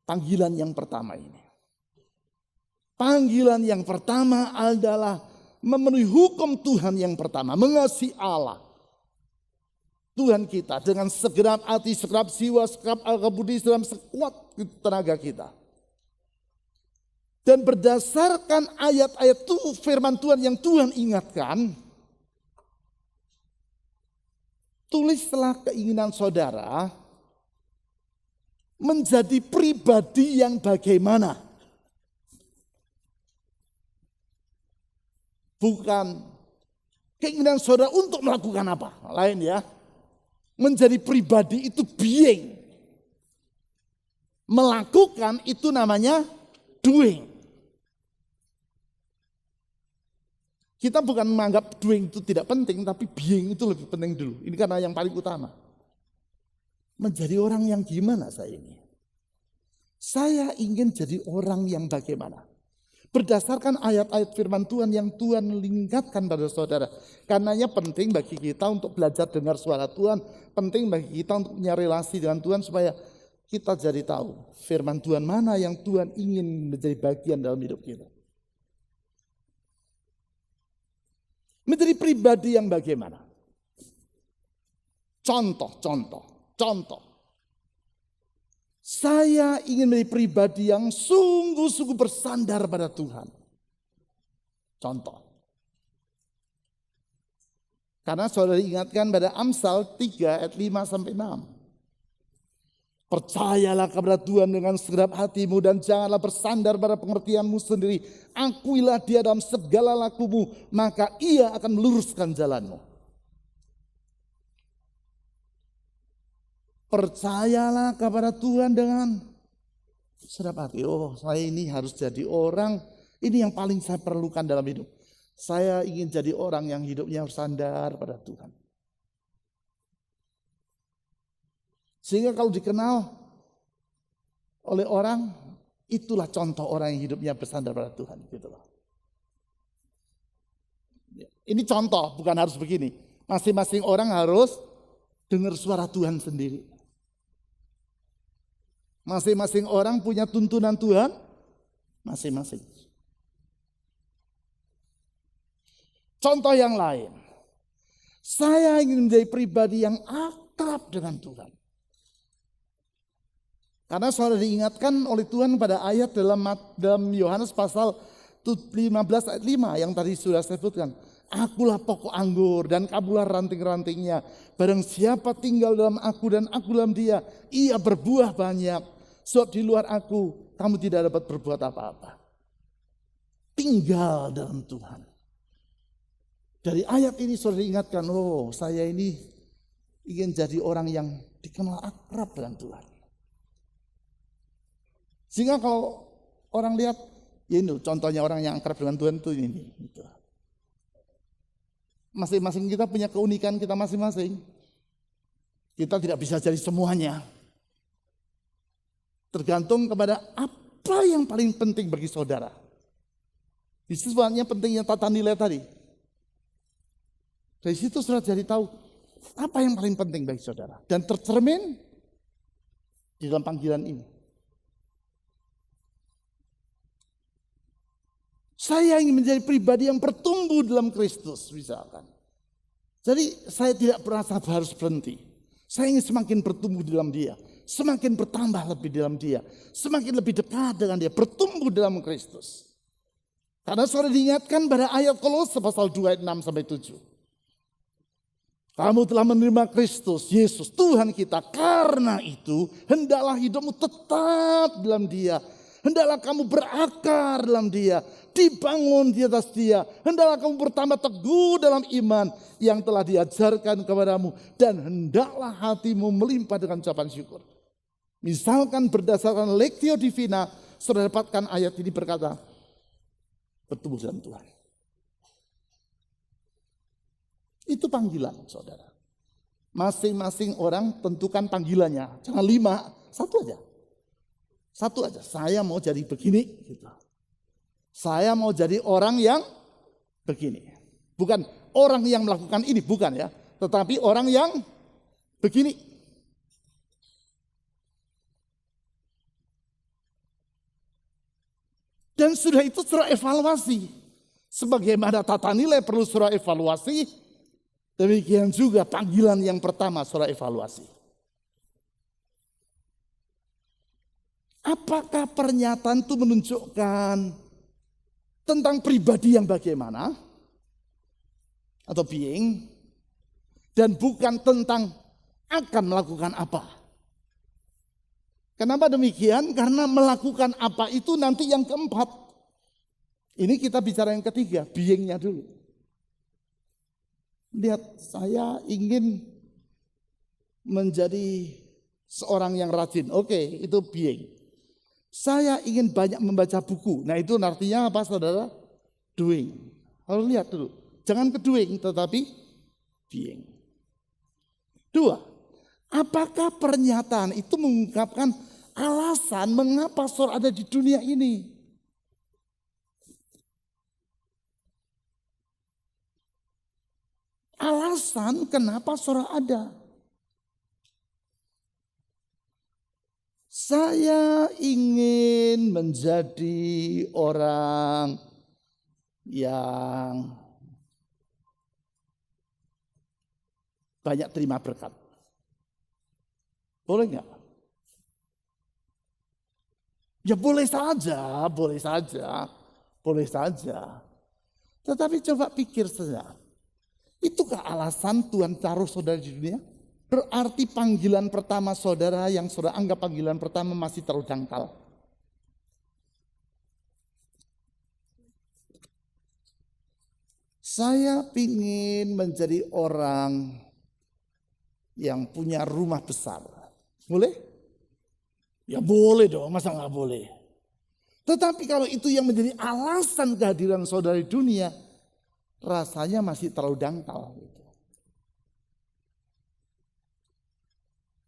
Panggilan yang pertama ini. Panggilan yang pertama adalah memenuhi hukum Tuhan yang pertama. Mengasihi Allah. Tuhan kita dengan segenap hati, segenap jiwa, segenap akal budi, dalam sekuat tenaga kita. Dan berdasarkan ayat-ayat itu firman Tuhan yang Tuhan ingatkan, tulislah keinginan saudara menjadi pribadi yang bagaimana. Bukan keinginan saudara untuk melakukan apa. Lain ya. Menjadi pribadi itu being. Melakukan itu namanya doing. Kita bukan menganggap doing itu tidak penting, tapi being itu lebih penting dulu. Ini karena yang paling utama. Menjadi orang yang gimana saya ini? Saya ingin jadi orang yang bagaimana? Berdasarkan ayat-ayat firman Tuhan yang Tuhan lingkatkan pada saudara. Karenanya penting bagi kita untuk belajar dengar suara Tuhan. Penting bagi kita untuk punya relasi dengan Tuhan supaya kita jadi tahu firman Tuhan mana yang Tuhan ingin menjadi bagian dalam hidup kita. Menjadi pribadi yang bagaimana? Contoh. Saya ingin menjadi pribadi yang sungguh-sungguh bersandar pada Tuhan. Contoh. Karena saudara ingatkan pada Amsal 3 ayat 5 sampai 6. Percayalah kepada Tuhan dengan segenap hatimu dan janganlah bersandar pada pengertianmu sendiri. Akuilah dia dalam segala lakumu, maka ia akan meluruskan jalanmu. Percayalah kepada Tuhan dengan sedap hati. Oh, saya ini harus jadi orang, ini yang paling saya perlukan dalam hidup. Saya ingin jadi orang yang hidupnya bersandar pada Tuhan. Sehingga kalau dikenal oleh orang, itulah contoh orang yang hidupnya bersandar pada Tuhan. Gitu loh. Ini contoh, bukan harus begini. Masing-masing orang harus dengar suara Tuhan sendiri. Masing-masing orang punya tuntunan Tuhan, masing-masing. Contoh yang lain. Saya ingin menjadi pribadi yang akrab dengan Tuhan. Karena saudara diingatkan oleh Tuhan pada ayat dalam Yohanes pasal 15 ayat 5 yang tadi sudah saya sebutkan. Akulah pokok anggur dan kamulah ranting-rantingnya. Barang siapa tinggal dalam aku dan aku dalam dia, ia berbuah banyak. Sebab di luar aku, kamu tidak dapat berbuat apa-apa. Tinggal dalam Tuhan. Dari ayat ini saudara diingatkan, oh saya ini ingin jadi orang yang dikenal akrab dengan Tuhan. Sehingga kalau orang lihat, ya ini contohnya orang yang akrab dengan Tuhan itu ini. Gitu. Masing-masing kita punya keunikan kita masing-masing. Kita tidak bisa jadi semuanya. Tergantung kepada apa yang paling penting bagi saudara. Di situ sebabnya pentingnya tata nilai tadi. Dari situ saudara jadi tahu apa yang paling penting bagi saudara. Dan tercermin di dalam panggilan ini. Saya ingin menjadi pribadi yang bertumbuh dalam Kristus misalkan. Jadi saya tidak merasa harus berhenti. Saya ingin semakin bertumbuh dalam dia. Semakin bertambah lebih dalam dia. Semakin lebih dekat dengan dia. Bertumbuh dalam Kristus. Karena saudara diingatkan pada ayat Kolose pasal 2 ayat 6 sampai 7. Kamu telah menerima Kristus, Yesus, Tuhan kita. Karena itu hendaklah hidupmu tetap dalam dia. Hendaklah kamu berakar dalam dia, dibangun di atas dia. Hendaklah kamu bertambah teguh dalam iman yang telah diajarkan kepadamu. Dan hendaklah hatimu melimpah dengan ucapan syukur. Misalkan berdasarkan Lectio Divina, saudara dapatkan ayat ini berkata, bertumbuh dalam Tuhan. Itu panggilan saudara. Masing-masing orang tentukan panggilannya. Jangan 5, satu aja. Satu aja, saya mau jadi begini. Gitu. Saya mau jadi orang yang begini. Bukan orang yang melakukan ini, bukan ya. Tetapi orang yang begini. Dan sudah itu sudah evaluasi. Sebagaimana tata nilai perlu sudah evaluasi, demikian juga panggilan yang pertama sudah evaluasi. Apakah pernyataan itu menunjukkan tentang pribadi yang bagaimana? Atau being? Dan bukan tentang akan melakukan apa. Kenapa demikian? Karena melakukan apa itu nanti yang keempat. Ini kita bicara yang ketiga, beingnya dulu. Lihat, saya ingin menjadi seorang yang rajin. Oke, itu being. Saya ingin banyak membaca buku. Nah itu artinya apa saudara? Doing. Harus lihat dulu. Jangan ke doing tetapi being. 2. Apakah pernyataan itu mengungkapkan alasan mengapa saudara ada di dunia ini? Alasan kenapa saudara ada? Saya ingin menjadi orang yang banyak terima berkat. Boleh nggak? Ya boleh saja, boleh saja, boleh saja. Tetapi coba pikir saja. Itukah alasan Tuhan taruh saudara di dunia? Berarti panggilan pertama saudara yang saudara anggap panggilan pertama masih terlalu dangkal. Saya ingin menjadi orang yang punya rumah besar. Boleh? Ya boleh dong, masa nggak boleh? Tetapi kalau itu yang menjadi alasan kehadiran saudara di dunia, rasanya masih terlalu dangkal.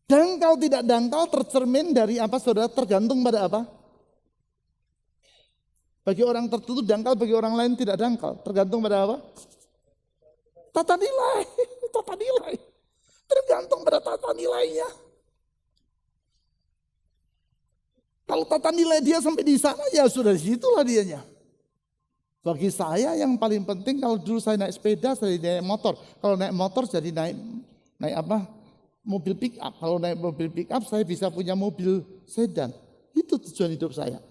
Dangkal tidak dangkal tercermin dari apa saudara? Tergantung pada apa? Bagi orang tertentu dangkal, bagi orang lain tidak dangkal. Tergantung pada apa? Tata nilai. Tata nilai. Tergantung pada tata nilainya. Kalau tata nilai dia sampai di sana, ya sudah di situlah dianya. Bagi saya yang paling penting kalau dulu saya naik sepeda, saya naik motor. Kalau naik motor jadi naik apa? Mobil pick up. Kalau naik mobil pick up saya bisa punya mobil sedan. Itu tujuan hidup saya.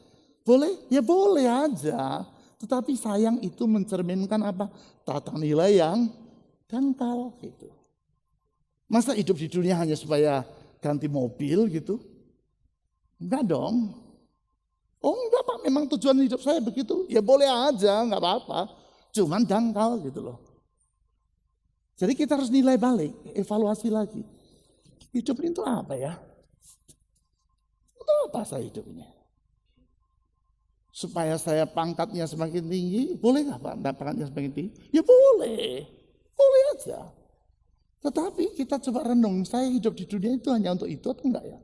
Boleh? Ya boleh aja. Tetapi sayang itu mencerminkan apa? Tata nilai yang dangkal gitu. Masa hidup di dunia hanya supaya ganti mobil gitu? Enggak dong. Oh enggak Pak, memang tujuan hidup saya begitu. Ya boleh aja, enggak apa-apa. Cuman dangkal gitu loh. Jadi kita harus nilai balik, evaluasi lagi. Hidup ini itu apa ya? Untuk apa saya hidup ini? Supaya saya pangkatnya semakin tinggi, boleh nggak Pak pangkatnya semakin tinggi? Ya boleh, boleh aja. Tetapi kita coba renung, saya hidup di dunia itu hanya untuk itu atau enggak ya?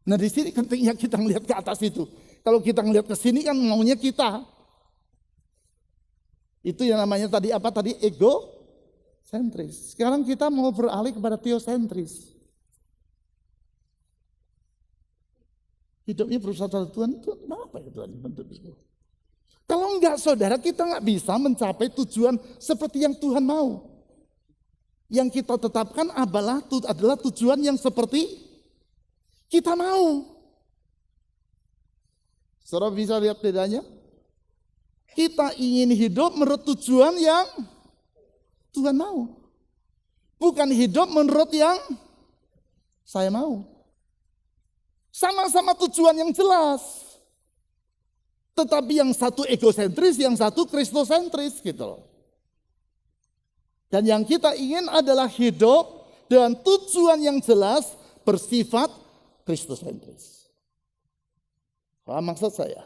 Nah di sini pentingnya kita ngelihat ke atas itu. Kalau kita ngelihat ke sini kan maunya kita. Itu yang namanya tadi apa tadi? Ego sentris. Sekarang kita mau beralih kepada teosentris. Hidupnya berusaha pada Tuhan itu apa ya Tuhan bentuk itu? Kalau enggak saudara kita enggak bisa mencapai tujuan seperti yang Tuhan mau. Yang kita tetapkan adalah tujuan yang seperti kita mau. Saudara bisa lihat bedanya? Kita ingin hidup menurut tujuan yang Tuhan mau. Bukan hidup menurut yang saya mau. Sama-sama tujuan yang jelas. Tetapi yang satu egosentris, yang satu kristosentris gitu loh. Dan yang kita ingin adalah hidup dengan tujuan yang jelas bersifat kristosentris. Paham maksud saya?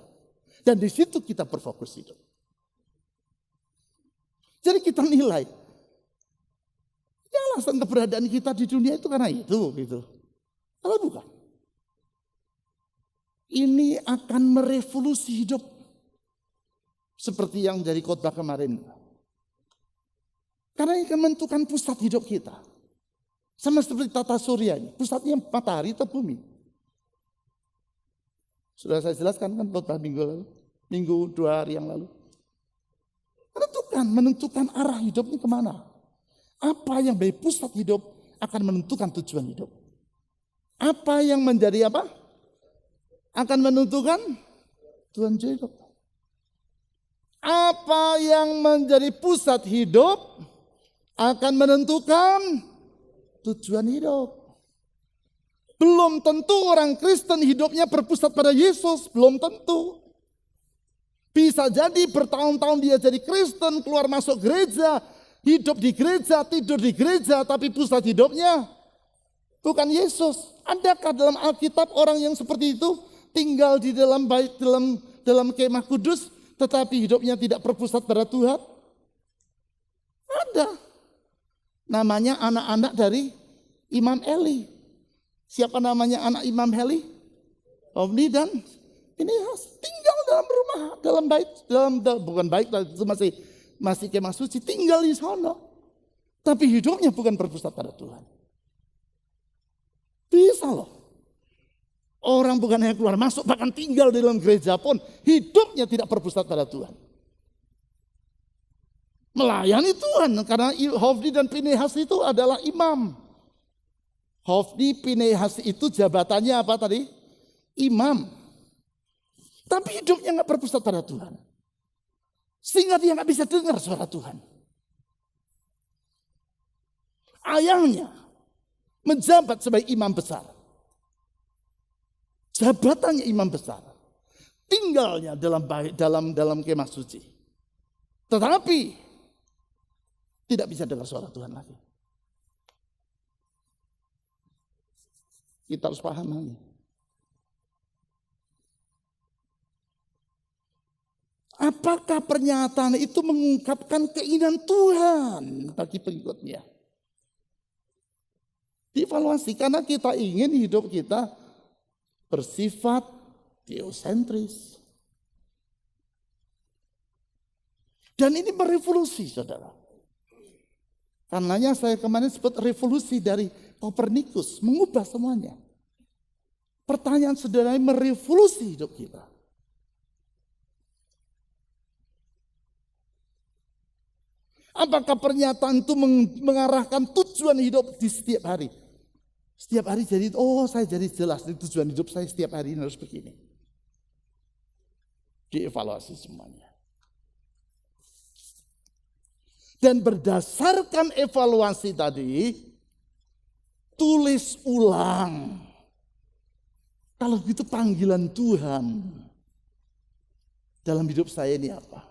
Dan di situ kita berfokus hidup. Jadi kita nilai. Ya alasan keberadaan kita di dunia itu karena itu gitu. Kalau bukan. Ini akan merevolusi hidup. Seperti yang jadi khotbah kemarin. Karena ini akan menentukan pusat hidup kita. Sama seperti tata surya ini. Pusatnya matahari atau bumi. Sudah saya jelaskan kan khotbah minggu lalu. Minggu 2 hari yang lalu. Menentukan arah hidupnya kemana. Apa yang menjadi pusat hidup akan menentukan tujuan hidup. Apa yang menjadi apa? Akan menentukan tujuan hidup. Apa yang menjadi pusat hidup akan menentukan tujuan hidup. Belum tentu orang Kristen hidupnya berpusat pada Yesus, belum tentu. Bisa jadi bertahun-tahun dia jadi Kristen, keluar masuk gereja, hidup di gereja, tidur di gereja, tapi pusat hidupnya bukan Yesus. Adakah dalam Alkitab orang yang seperti itu tinggal di dalam bait dalam kemah kudus, tetapi hidupnya tidak berpusat pada Tuhan? Ada. Namanya anak-anak dari Imam Eli. Siapa namanya anak Imam Eli? Hofni dan Pinehas. Tinggal dalam rumah, dalam bait, bukan bait, itu masih kemah suci, tinggal di sana. Tapi hidupnya bukan berpusat pada Tuhan. Bisa loh. Orang bukan hanya keluar masuk, bahkan tinggal di dalam gereja pun hidupnya tidak berpusat pada Tuhan. Melayani Tuhan, karena Hofni dan Pinehas itu adalah imam. Hofni, Pinehas itu jabatannya apa tadi? Imam. Tapi hidupnya nggak berpusat pada Tuhan. Sehingga dia nggak bisa dengar suara Tuhan. Ayahnya menjabat sebagai imam besar. Jabatannya imam besar. Tinggalnya dalam kemah suci. Tetapi tidak bisa dengar suara Tuhan lagi. Kita harus pahami. Apakah pernyataan itu mengungkapkan keinginan Tuhan bagi pengikutnya? Dievaluasi, karena kita ingin hidup kita bersifat teosentris. Dan ini merevolusi, saudara. Karenanya saya kemarin sebut revolusi dari Kopernikus, mengubah semuanya. Pertanyaan saudara ini merevolusi hidup kita. Apakah pernyataan itu mengarahkan tujuan hidup di setiap hari? Setiap hari jadi, saya jadi jelas tujuan hidup saya setiap hari ini harus begini. Dievaluasi semuanya. Dan berdasarkan evaluasi tadi, tulis ulang. Kalau gitu panggilan Tuhan dalam hidup saya ini apa?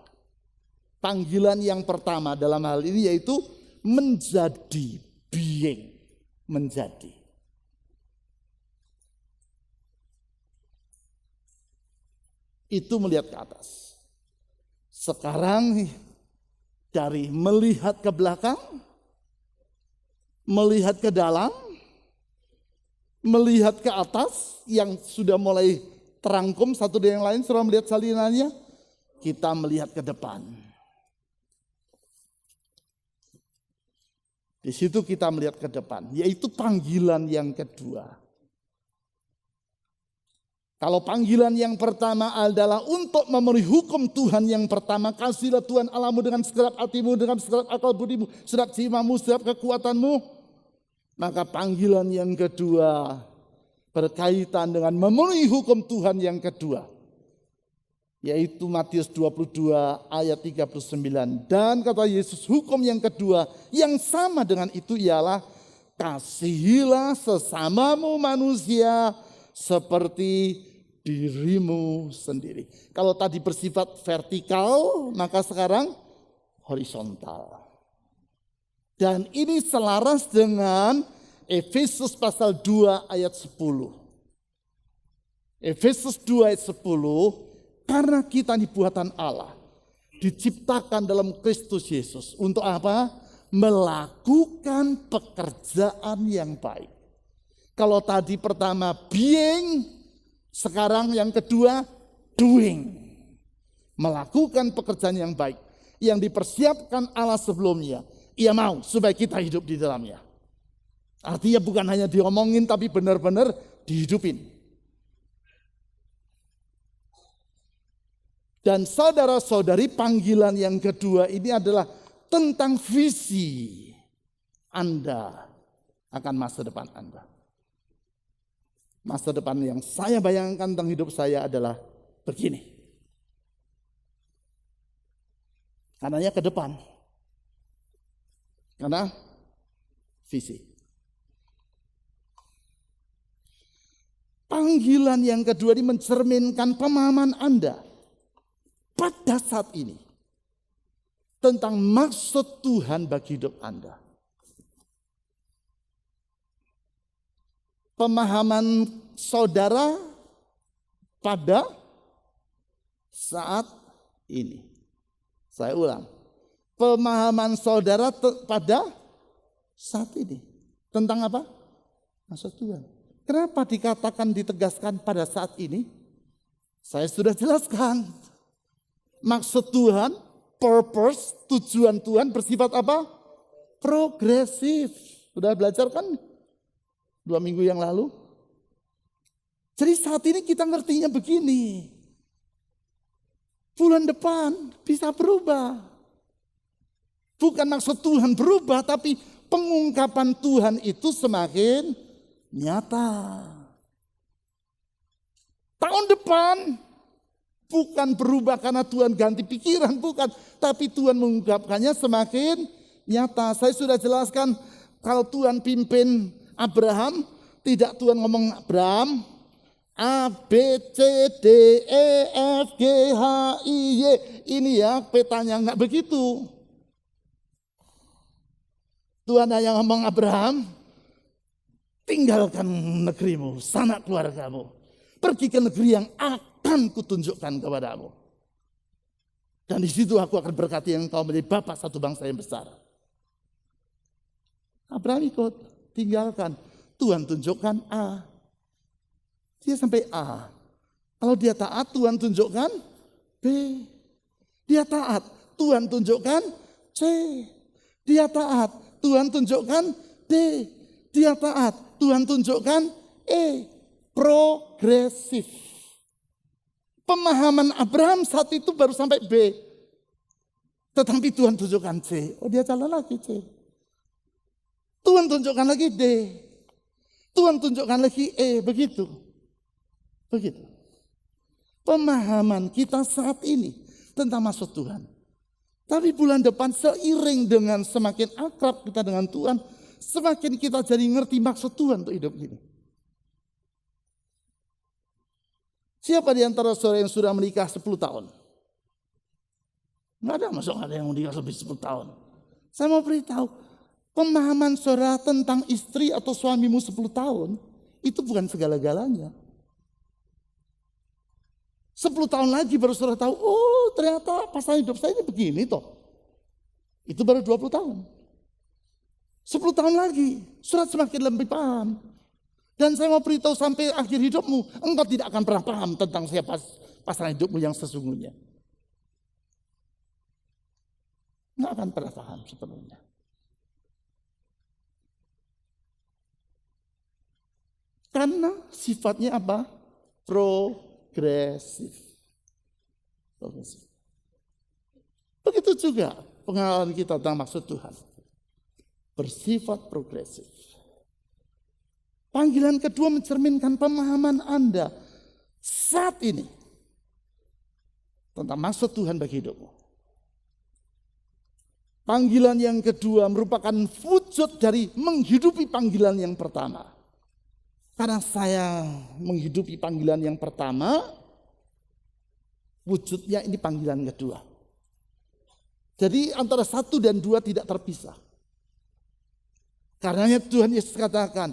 Panggilan yang pertama dalam hal ini yaitu menjadi, being, menjadi. Itu melihat ke atas. Sekarang dari melihat ke belakang, melihat ke dalam, melihat ke atas yang sudah mulai terangkum satu dengan yang lain, setelah melihat salinannya, kita melihat ke depan. Di situ kita melihat ke depan, yaitu panggilan yang kedua. Kalau panggilan yang pertama adalah untuk memenuhi hukum Tuhan yang pertama, kasihlah Tuhan Allahmu dengan segenap hatimu, dengan segenap akal budimu, segenap jiwamu, segenap kekuatanmu. Maka panggilan yang kedua berkaitan dengan memenuhi hukum Tuhan yang kedua, yaitu Matius 22 ayat 39. Dan kata Yesus, hukum yang kedua yang sama dengan itu ialah kasihilah sesamamu manusia seperti dirimu sendiri. Kalau tadi bersifat vertikal, maka sekarang horizontal. Dan ini selaras dengan Efesus pasal 2 ayat 10. Efesus 2 ayat 10, karena kita ini buatan Allah, diciptakan dalam Kristus Yesus. Untuk apa? Melakukan pekerjaan yang baik. Kalau tadi pertama being, sekarang yang kedua doing. Melakukan pekerjaan yang baik. Yang dipersiapkan Allah sebelumnya. Ia mau supaya kita hidup di dalamnya. Artinya bukan hanya diomongin tapi benar-benar dihidupin. Dan saudara-saudari, panggilan yang kedua ini adalah tentang visi Anda akan masa depan Anda. Masa depan yang saya bayangkan tentang hidup saya adalah begini. Karenanya ke depan. Karena visi. Panggilan yang kedua ini mencerminkan pemahaman Anda pada saat ini tentang maksud Tuhan bagi hidup Anda. Pemahaman saudara pada saat ini. Saya ulang. Pemahaman saudara pada saat ini. Tentang apa? Maksud Tuhan. Kenapa dikatakan ditegaskan pada saat ini? Saya sudah jelaskan. Maksud Tuhan, purpose, tujuan Tuhan bersifat apa? Progresif. Sudah belajar kan 2 minggu yang lalu? Jadi saat ini kita ngertinya begini. Bulan depan bisa berubah. Bukan maksud Tuhan berubah, tapi pengungkapan Tuhan itu semakin nyata. Tahun depan bukan berubah karena Tuhan ganti pikiran, bukan. Tapi Tuhan mengungkapkannya semakin nyata. Saya sudah jelaskan kalau Tuhan pimpin Abraham, tidak Tuhan ngomong Abraham, A, B, C, D, E, F, G, H, I, Y. Ini ya petanya, enggak begitu. Tuhan hanya ngomong Abraham, tinggalkan negerimu, sanak keluargamu. Pergi ke negeri yang akan kutunjukkan kepadamu. Dan di situ aku akan berkati engkau menjadi bapak satu bangsa yang besar. Abraham ikut, tinggalkan. Tuhan tunjukkan A. Dia sampai A. Kalau dia taat, Tuhan tunjukkan B. Dia taat, Tuhan tunjukkan C. Dia taat, Tuhan tunjukkan D. Dia taat, Tuhan tunjukkan E. Progresif. Pemahaman Abraham saat itu baru sampai B. Tetapi Tuhan tunjukkan C. Oh, dia jalan lagi C. Tuhan tunjukkan lagi D. Tuhan tunjukkan lagi E. Begitu. Begitu. Pemahaman kita saat ini tentang maksud Tuhan. Tapi bulan depan seiring dengan semakin akrab kita dengan Tuhan, semakin kita jadi ngerti maksud Tuhan untuk hidup ini. Siapa di antara saudara yang sudah menikah 10 tahun? Enggak ada, masuk ada yang menikah lebih 10 tahun. Saya mau beritahu, pemahaman saudara tentang istri atau suamimu 10 tahun, itu bukan segala-galanya. 10 tahun lagi baru saudara tahu, oh ternyata pasangan hidup saya ini begini toh. Itu baru 20 tahun. 10 tahun lagi, saudara semakin lebih paham. Dan saya mau beritahu sampai akhir hidupmu, engkau tidak akan pernah paham tentang siapa pasangan hidupmu yang sesungguhnya. Enggak akan pernah paham sepenuhnya. Karena sifatnya apa? Progresif. Begitu juga pengalaman kita tentang maksud Tuhan. Bersifat progresif. Panggilan kedua mencerminkan pemahaman Anda saat ini tentang maksud Tuhan bagi hidupmu. Panggilan yang kedua merupakan wujud dari menghidupi panggilan yang pertama. Karena saya menghidupi panggilan yang pertama, wujudnya ini panggilan kedua. Jadi antara 1 dan 2 tidak terpisah. Karenanya Tuhan Yesus katakan,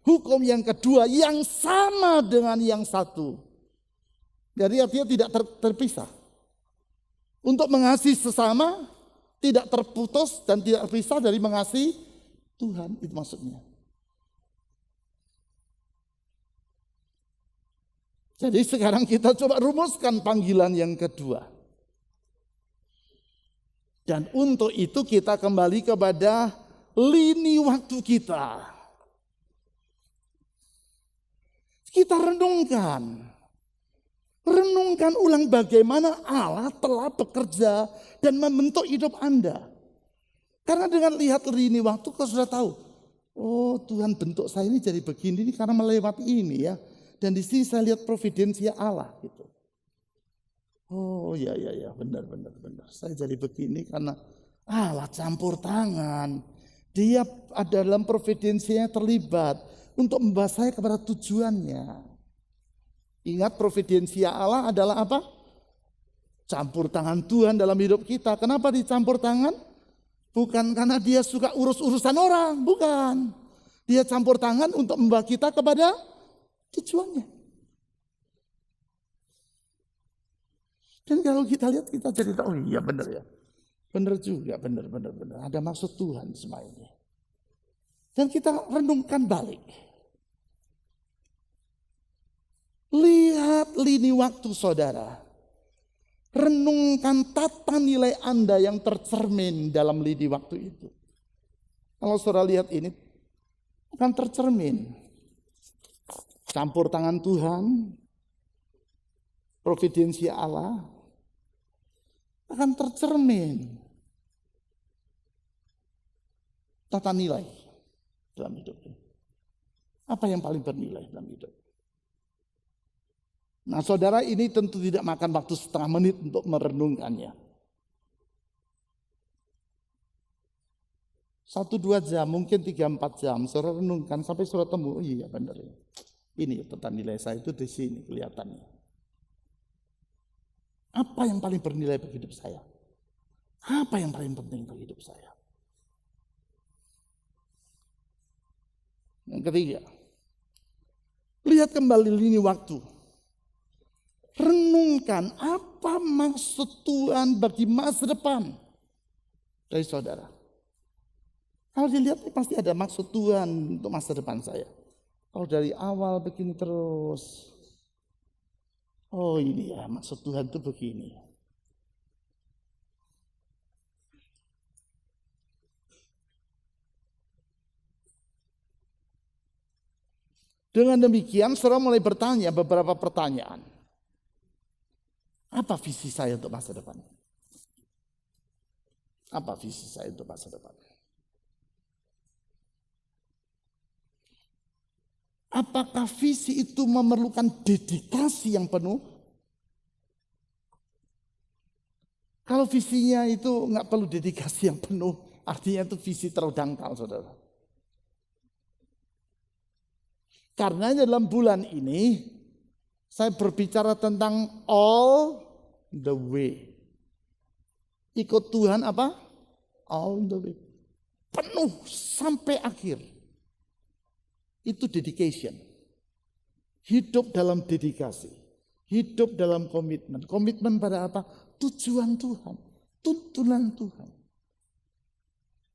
hukum yang kedua yang sama dengan yang satu. Jadi artinya tidak terpisah. Untuk mengasihi sesama, tidak terputus dan tidak terpisah dari mengasihi Tuhan. Itu maksudnya. Jadi sekarang kita coba rumuskan panggilan yang kedua. Dan untuk itu kita kembali kepada lini waktu kita. Kita renungkan. Renungkan ulang bagaimana Allah telah bekerja dan membentuk hidup Anda. Karena dengan lihat lini waktu kau sudah tahu. Oh Tuhan bentuk saya ini jadi begini ini karena melewati ini ya. Dan di sini saya lihat providensia Allah gitu. Oh ya benar. Saya jadi begini karena Allah campur tangan. Dia ada dalam providensianya terlibat untuk membawa saya kepada tujuannya. Ingat providensia Allah adalah apa? Campur tangan Tuhan dalam hidup kita. Kenapa dicampur tangan? Bukan karena dia suka urus-urusan orang, bukan. Dia campur tangan untuk membawa kita kepada tujuannya. Dan kalau kita lihat kita jadi tahu, oh iya benar ya. Benar juga, benar. Ada maksud Tuhan semua ini. Dan kita renungkan balik. Lihat lini waktu saudara. Renungkan tata nilai Anda yang tercermin dalam lini waktu itu. Kalau saudara lihat ini, bukan tercermin. Campur tangan Tuhan, providensi Allah, akan tercermin tata nilai dalam hidup ini. Apa yang paling bernilai dalam hidup? Nah saudara ini tentu tidak makan waktu setengah menit untuk merenungkannya. 1-2 jam, mungkin 3-4 jam, saudara renungkan sampai saudara temu, oh iya benar ya. Ini tata nilai saya itu di sini kelihatannya. Apa yang paling bernilai bagi hidup saya? Apa yang paling penting bagi hidup saya? Yang ketiga, Lihat kembali lini waktu. Renungkan apa maksud Tuhan bagi masa depan dari saudara. Kalau dilihat pasti ada maksud Tuhan untuk masa depan saya. Kalau dari awal begini terus. Oh ini ya maksud Tuhan itu begini. Dengan demikian saudara mulai bertanya beberapa pertanyaan. Apa visi saya untuk masa depan? Apa visi saya untuk masa depan? Apakah visi itu memerlukan dedikasi yang penuh? Kalau visinya itu nggak perlu dedikasi yang penuh, artinya itu visi terlalu dangkal, saudara. Karena dalam bulan ini saya berbicara tentang all the way. Ikut Tuhan apa? All the way. Penuh sampai akhir. Itu dedication. Hidup dalam dedikasi. Hidup dalam komitmen. Komitmen pada apa? Tujuan Tuhan. Tuntunan Tuhan.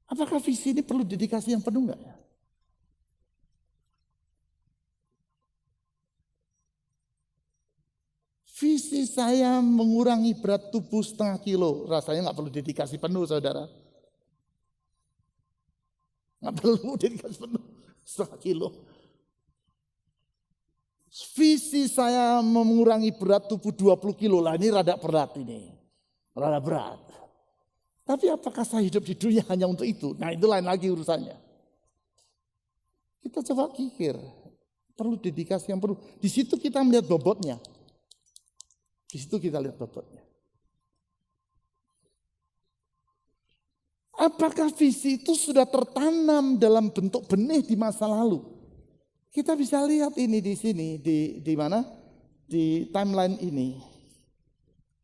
Apakah visi ini perlu dedikasi yang penuh enggak ya? Visi saya mengurangi berat tubuh 0,5 kilo. Rasanya nggak perlu dedikasi penuh, saudara. Nggak perlu dedikasi penuh, 0,5 kilo. Visi saya mengurangi berat tubuh 20 kilo. Lah ini rada berat ini. Rada berat. Tapi apakah saya hidup di dunia hanya untuk itu? Nah itu lain lagi urusannya. Kita coba pikir. Perlu dedikasi yang perlu. Di situ kita melihat bobotnya. Di situ kita lihat bobotnya. Apakah visi itu sudah tertanam dalam bentuk benih di masa lalu? Kita bisa lihat ini di sini, di mana? Di timeline ini.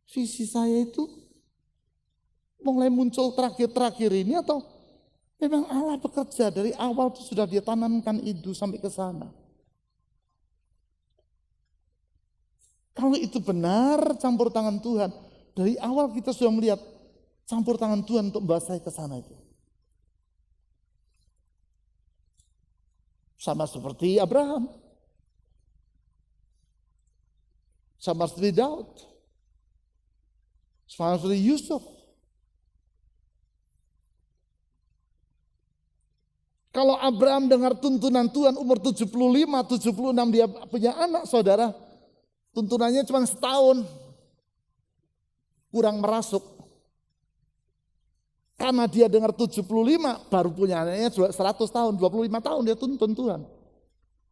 Visi saya itu mulai muncul terakhir-terakhir ini atau memang Allah bekerja dari awal itu sudah dia tanamkan itu sampai ke sana. Kalau itu benar campur tangan Tuhan, dari awal kita sudah melihat campur tangan Tuhan untuk membawa saya ke sana itu. Sama seperti Abraham. Sama seperti Daud. Sama seperti Yusuf. Kalau Abraham dengar tuntunan Tuhan umur 75, 76 dia punya anak, saudara. Tuntunannya cuma setahun. Kurang merasuk. Karena dia dengar 75 baru punya anaknya 100 tahun, 25 tahun dia tuntun Tuhan.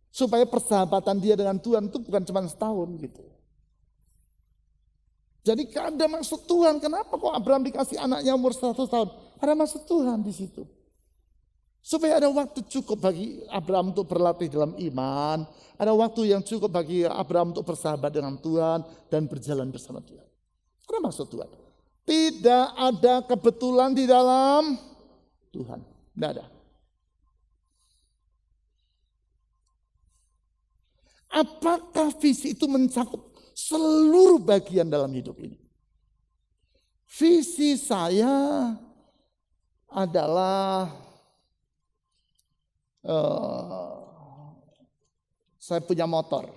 Supaya persahabatan dia dengan Tuhan itu bukan cuma setahun gitu. Jadi ada maksud Tuhan. Kenapa kok Abraham dikasih anaknya umur 100 tahun? Ada maksud Tuhan di situ. Supaya ada waktu cukup bagi Abraham untuk berlatih dalam iman. Ada waktu yang cukup bagi Abraham untuk bersahabat dengan Tuhan dan berjalan bersama Tuhan. Ada maksud Tuhan. Tidak ada kebetulan di dalam Tuhan. Tidak ada. Apakah visi itu mencakup seluruh bagian dalam hidup ini? Visi saya adalah saya punya motor.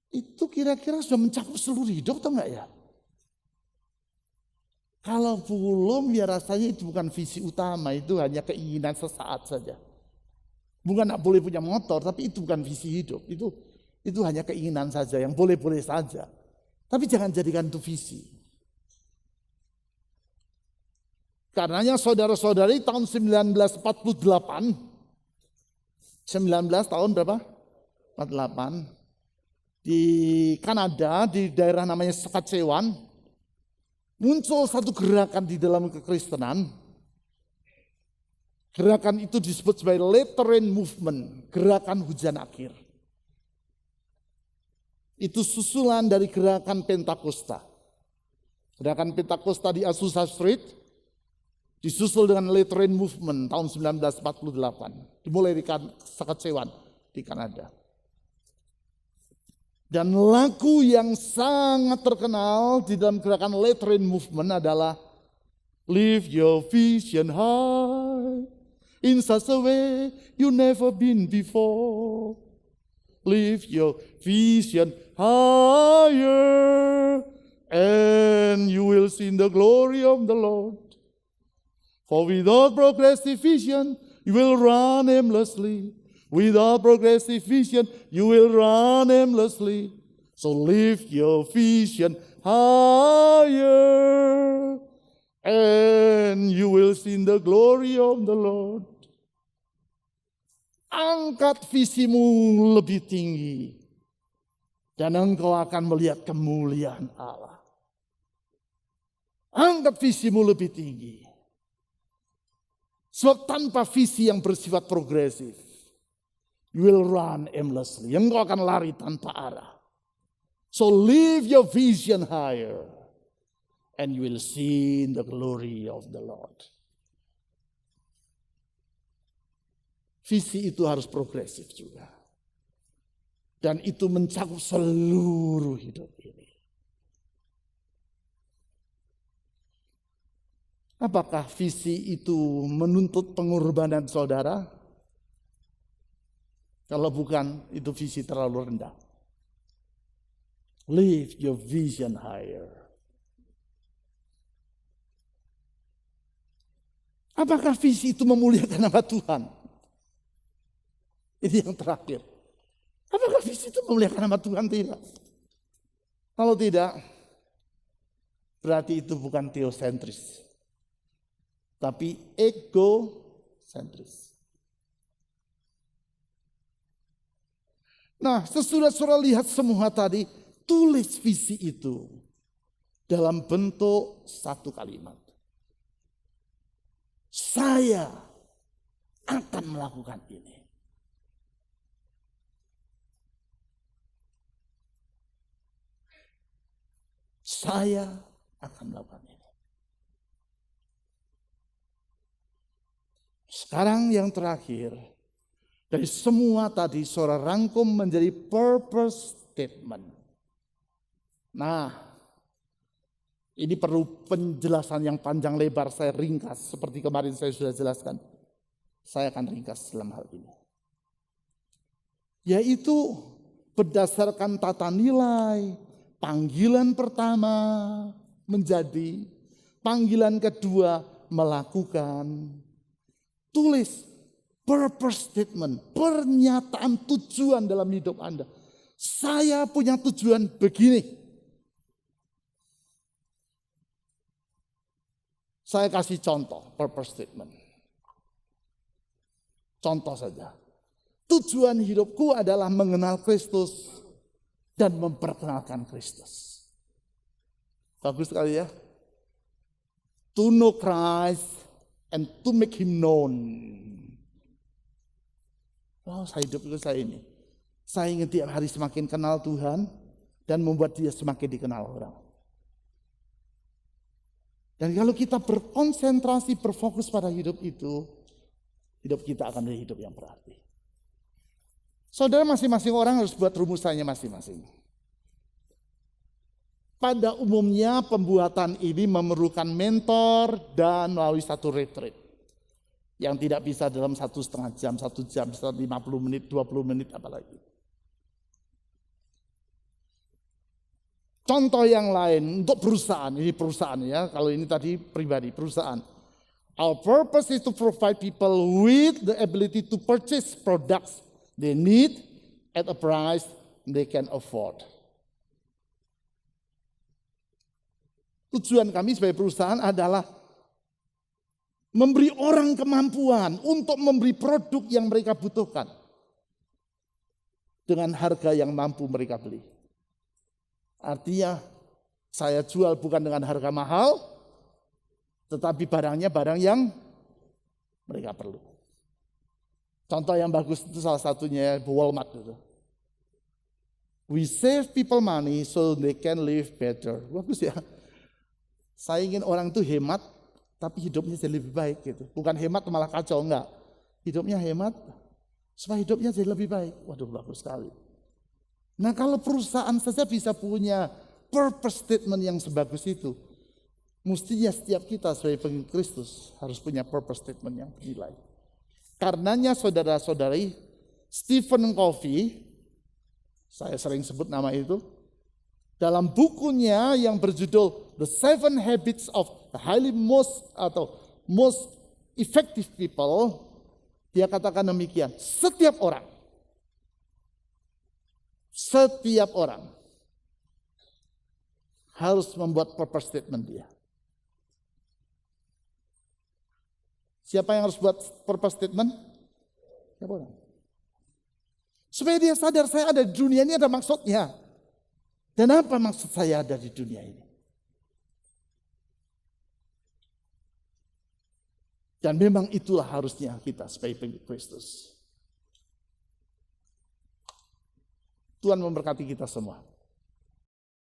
Itu kira-kira sudah mencakup seluruh hidup atau enggak ya? Kalau belum ya rasanya itu bukan visi utama, itu hanya keinginan sesaat saja. Bukan enggak boleh punya motor, tapi itu bukan visi hidup. Itu hanya keinginan saja, yang boleh-boleh saja. Tapi jangan jadikan itu visi. Karenanya saudara-saudari tahun 1948, 19 tahun berapa? 48. Di Kanada, di daerah namanya Saskatchewan, muncul satu gerakan di dalam kekristenan. Gerakan itu disebut sebagai Late Rain Movement, gerakan hujan akhir. Itu susulan dari gerakan Pentakosta. Gerakan Pentakosta di Azusa Street disusul dengan Late Rain Movement tahun 1948. Dimulai di Saskatchewan. di Kanada. Dan lagu yang sangat terkenal di dalam gerakan Let Rain Movement adalah Live your vision high in such a way you never been before. Live your vision higher and you will see the glory of the Lord. For without progressive vision, you will run aimlessly. Without progressive vision, you will run aimlessly. So lift your vision higher, and you will see the glory of the Lord. Angkat visimu lebih tinggi, dan engkau akan melihat kemuliaan Allah. Angkat visimu lebih tinggi. Sebab tanpa visi yang bersifat progresif, you will run aimlessly. Engkau akan lari tanpa arah. So live your vision higher. And you will see the glory of the Lord. Visi itu harus progresif juga. Dan itu mencakup seluruh hidup ini. Apakah visi itu menuntut pengorbanan saudara? Kalau bukan, itu visi terlalu rendah. Live your vision higher. Apakah visi itu memuliakan nama Tuhan? Ini yang terakhir. Apakah visi itu memuliakan nama Tuhan? Tidak. Kalau tidak, berarti itu bukan teosentris, tapi egosentris. Nah, sesudah lihat semua tadi, tulis visi itu dalam bentuk satu kalimat. Saya akan melakukan ini. Saya akan melakukan ini. Sekarang yang terakhir, dari semua tadi saudara rangkum menjadi purpose statement. Nah, ini perlu penjelasan yang panjang lebar, saya ringkas seperti kemarin saya sudah jelaskan. Saya akan ringkas dalam hal ini. Yaitu berdasarkan tata nilai, panggilan pertama menjadi, panggilan kedua melakukan. Tulis purpose statement, pernyataan tujuan dalam hidup Anda. Saya punya tujuan begini. Saya kasih contoh purpose statement. Contoh saja. Tujuan hidupku adalah mengenal Kristus dan memperkenalkan Kristus. Bagus sekali ya. To know Christ and to make Him known. Oh, saya hidup itu saya ini. Saya ingin tiap hari semakin kenal Tuhan dan membuat Dia semakin dikenal orang. Dan kalau kita berkonsentrasi, berfokus pada hidup itu, hidup kita akan menjadi hidup yang berarti. Saudara, masing-masing orang harus buat rumusannya masing-masing. Pada umumnya pembuatan ini memerlukan mentor dan melalui satu retreat. Yang tidak bisa dalam 1,5 jam, 1 jam, 50 menit, 20 menit apalagi. Contoh yang lain untuk perusahaan, ini perusahaan ya, kalau ini tadi pribadi, perusahaan. Our purpose is to provide people with the ability to purchase products they need at a price they can afford. Tujuan kami sebagai perusahaan adalah memberi orang kemampuan untuk memberi produk yang mereka butuhkan dengan harga yang mampu mereka beli. Artinya saya jual bukan dengan harga mahal, tetapi barangnya barang yang mereka perlu. Contoh yang bagus itu salah satunya Walmart itu. We save people money so they can live better. Bagus ya. Saya ingin orang itu hemat, tapi hidupnya jadi lebih baik gitu. Bukan hemat malah kacau, enggak. Hidupnya hemat, supaya hidupnya jadi lebih baik. Waduh, bagus sekali. Nah, kalau perusahaan saja bisa punya purpose statement yang sebagus itu, mestinya setiap kita sebagai pengikut Kristus harus punya purpose statement yang bernilai. Karenanya saudara-saudari, Stephen Covey, saya sering sebut nama itu, dalam bukunya yang berjudul The 7 Habits of the Most Effective People, dia katakan demikian, setiap orang harus membuat purpose statement dia. Siapa yang harus buat purpose statement? Siapa orang? Supaya dia sadar saya ada di dunia ini ada maksudnya. Dan apa maksud saya ada di dunia ini? Dan memang itulah harusnya kita sebagai pengikut Kristus. Tuhan memberkati kita semua.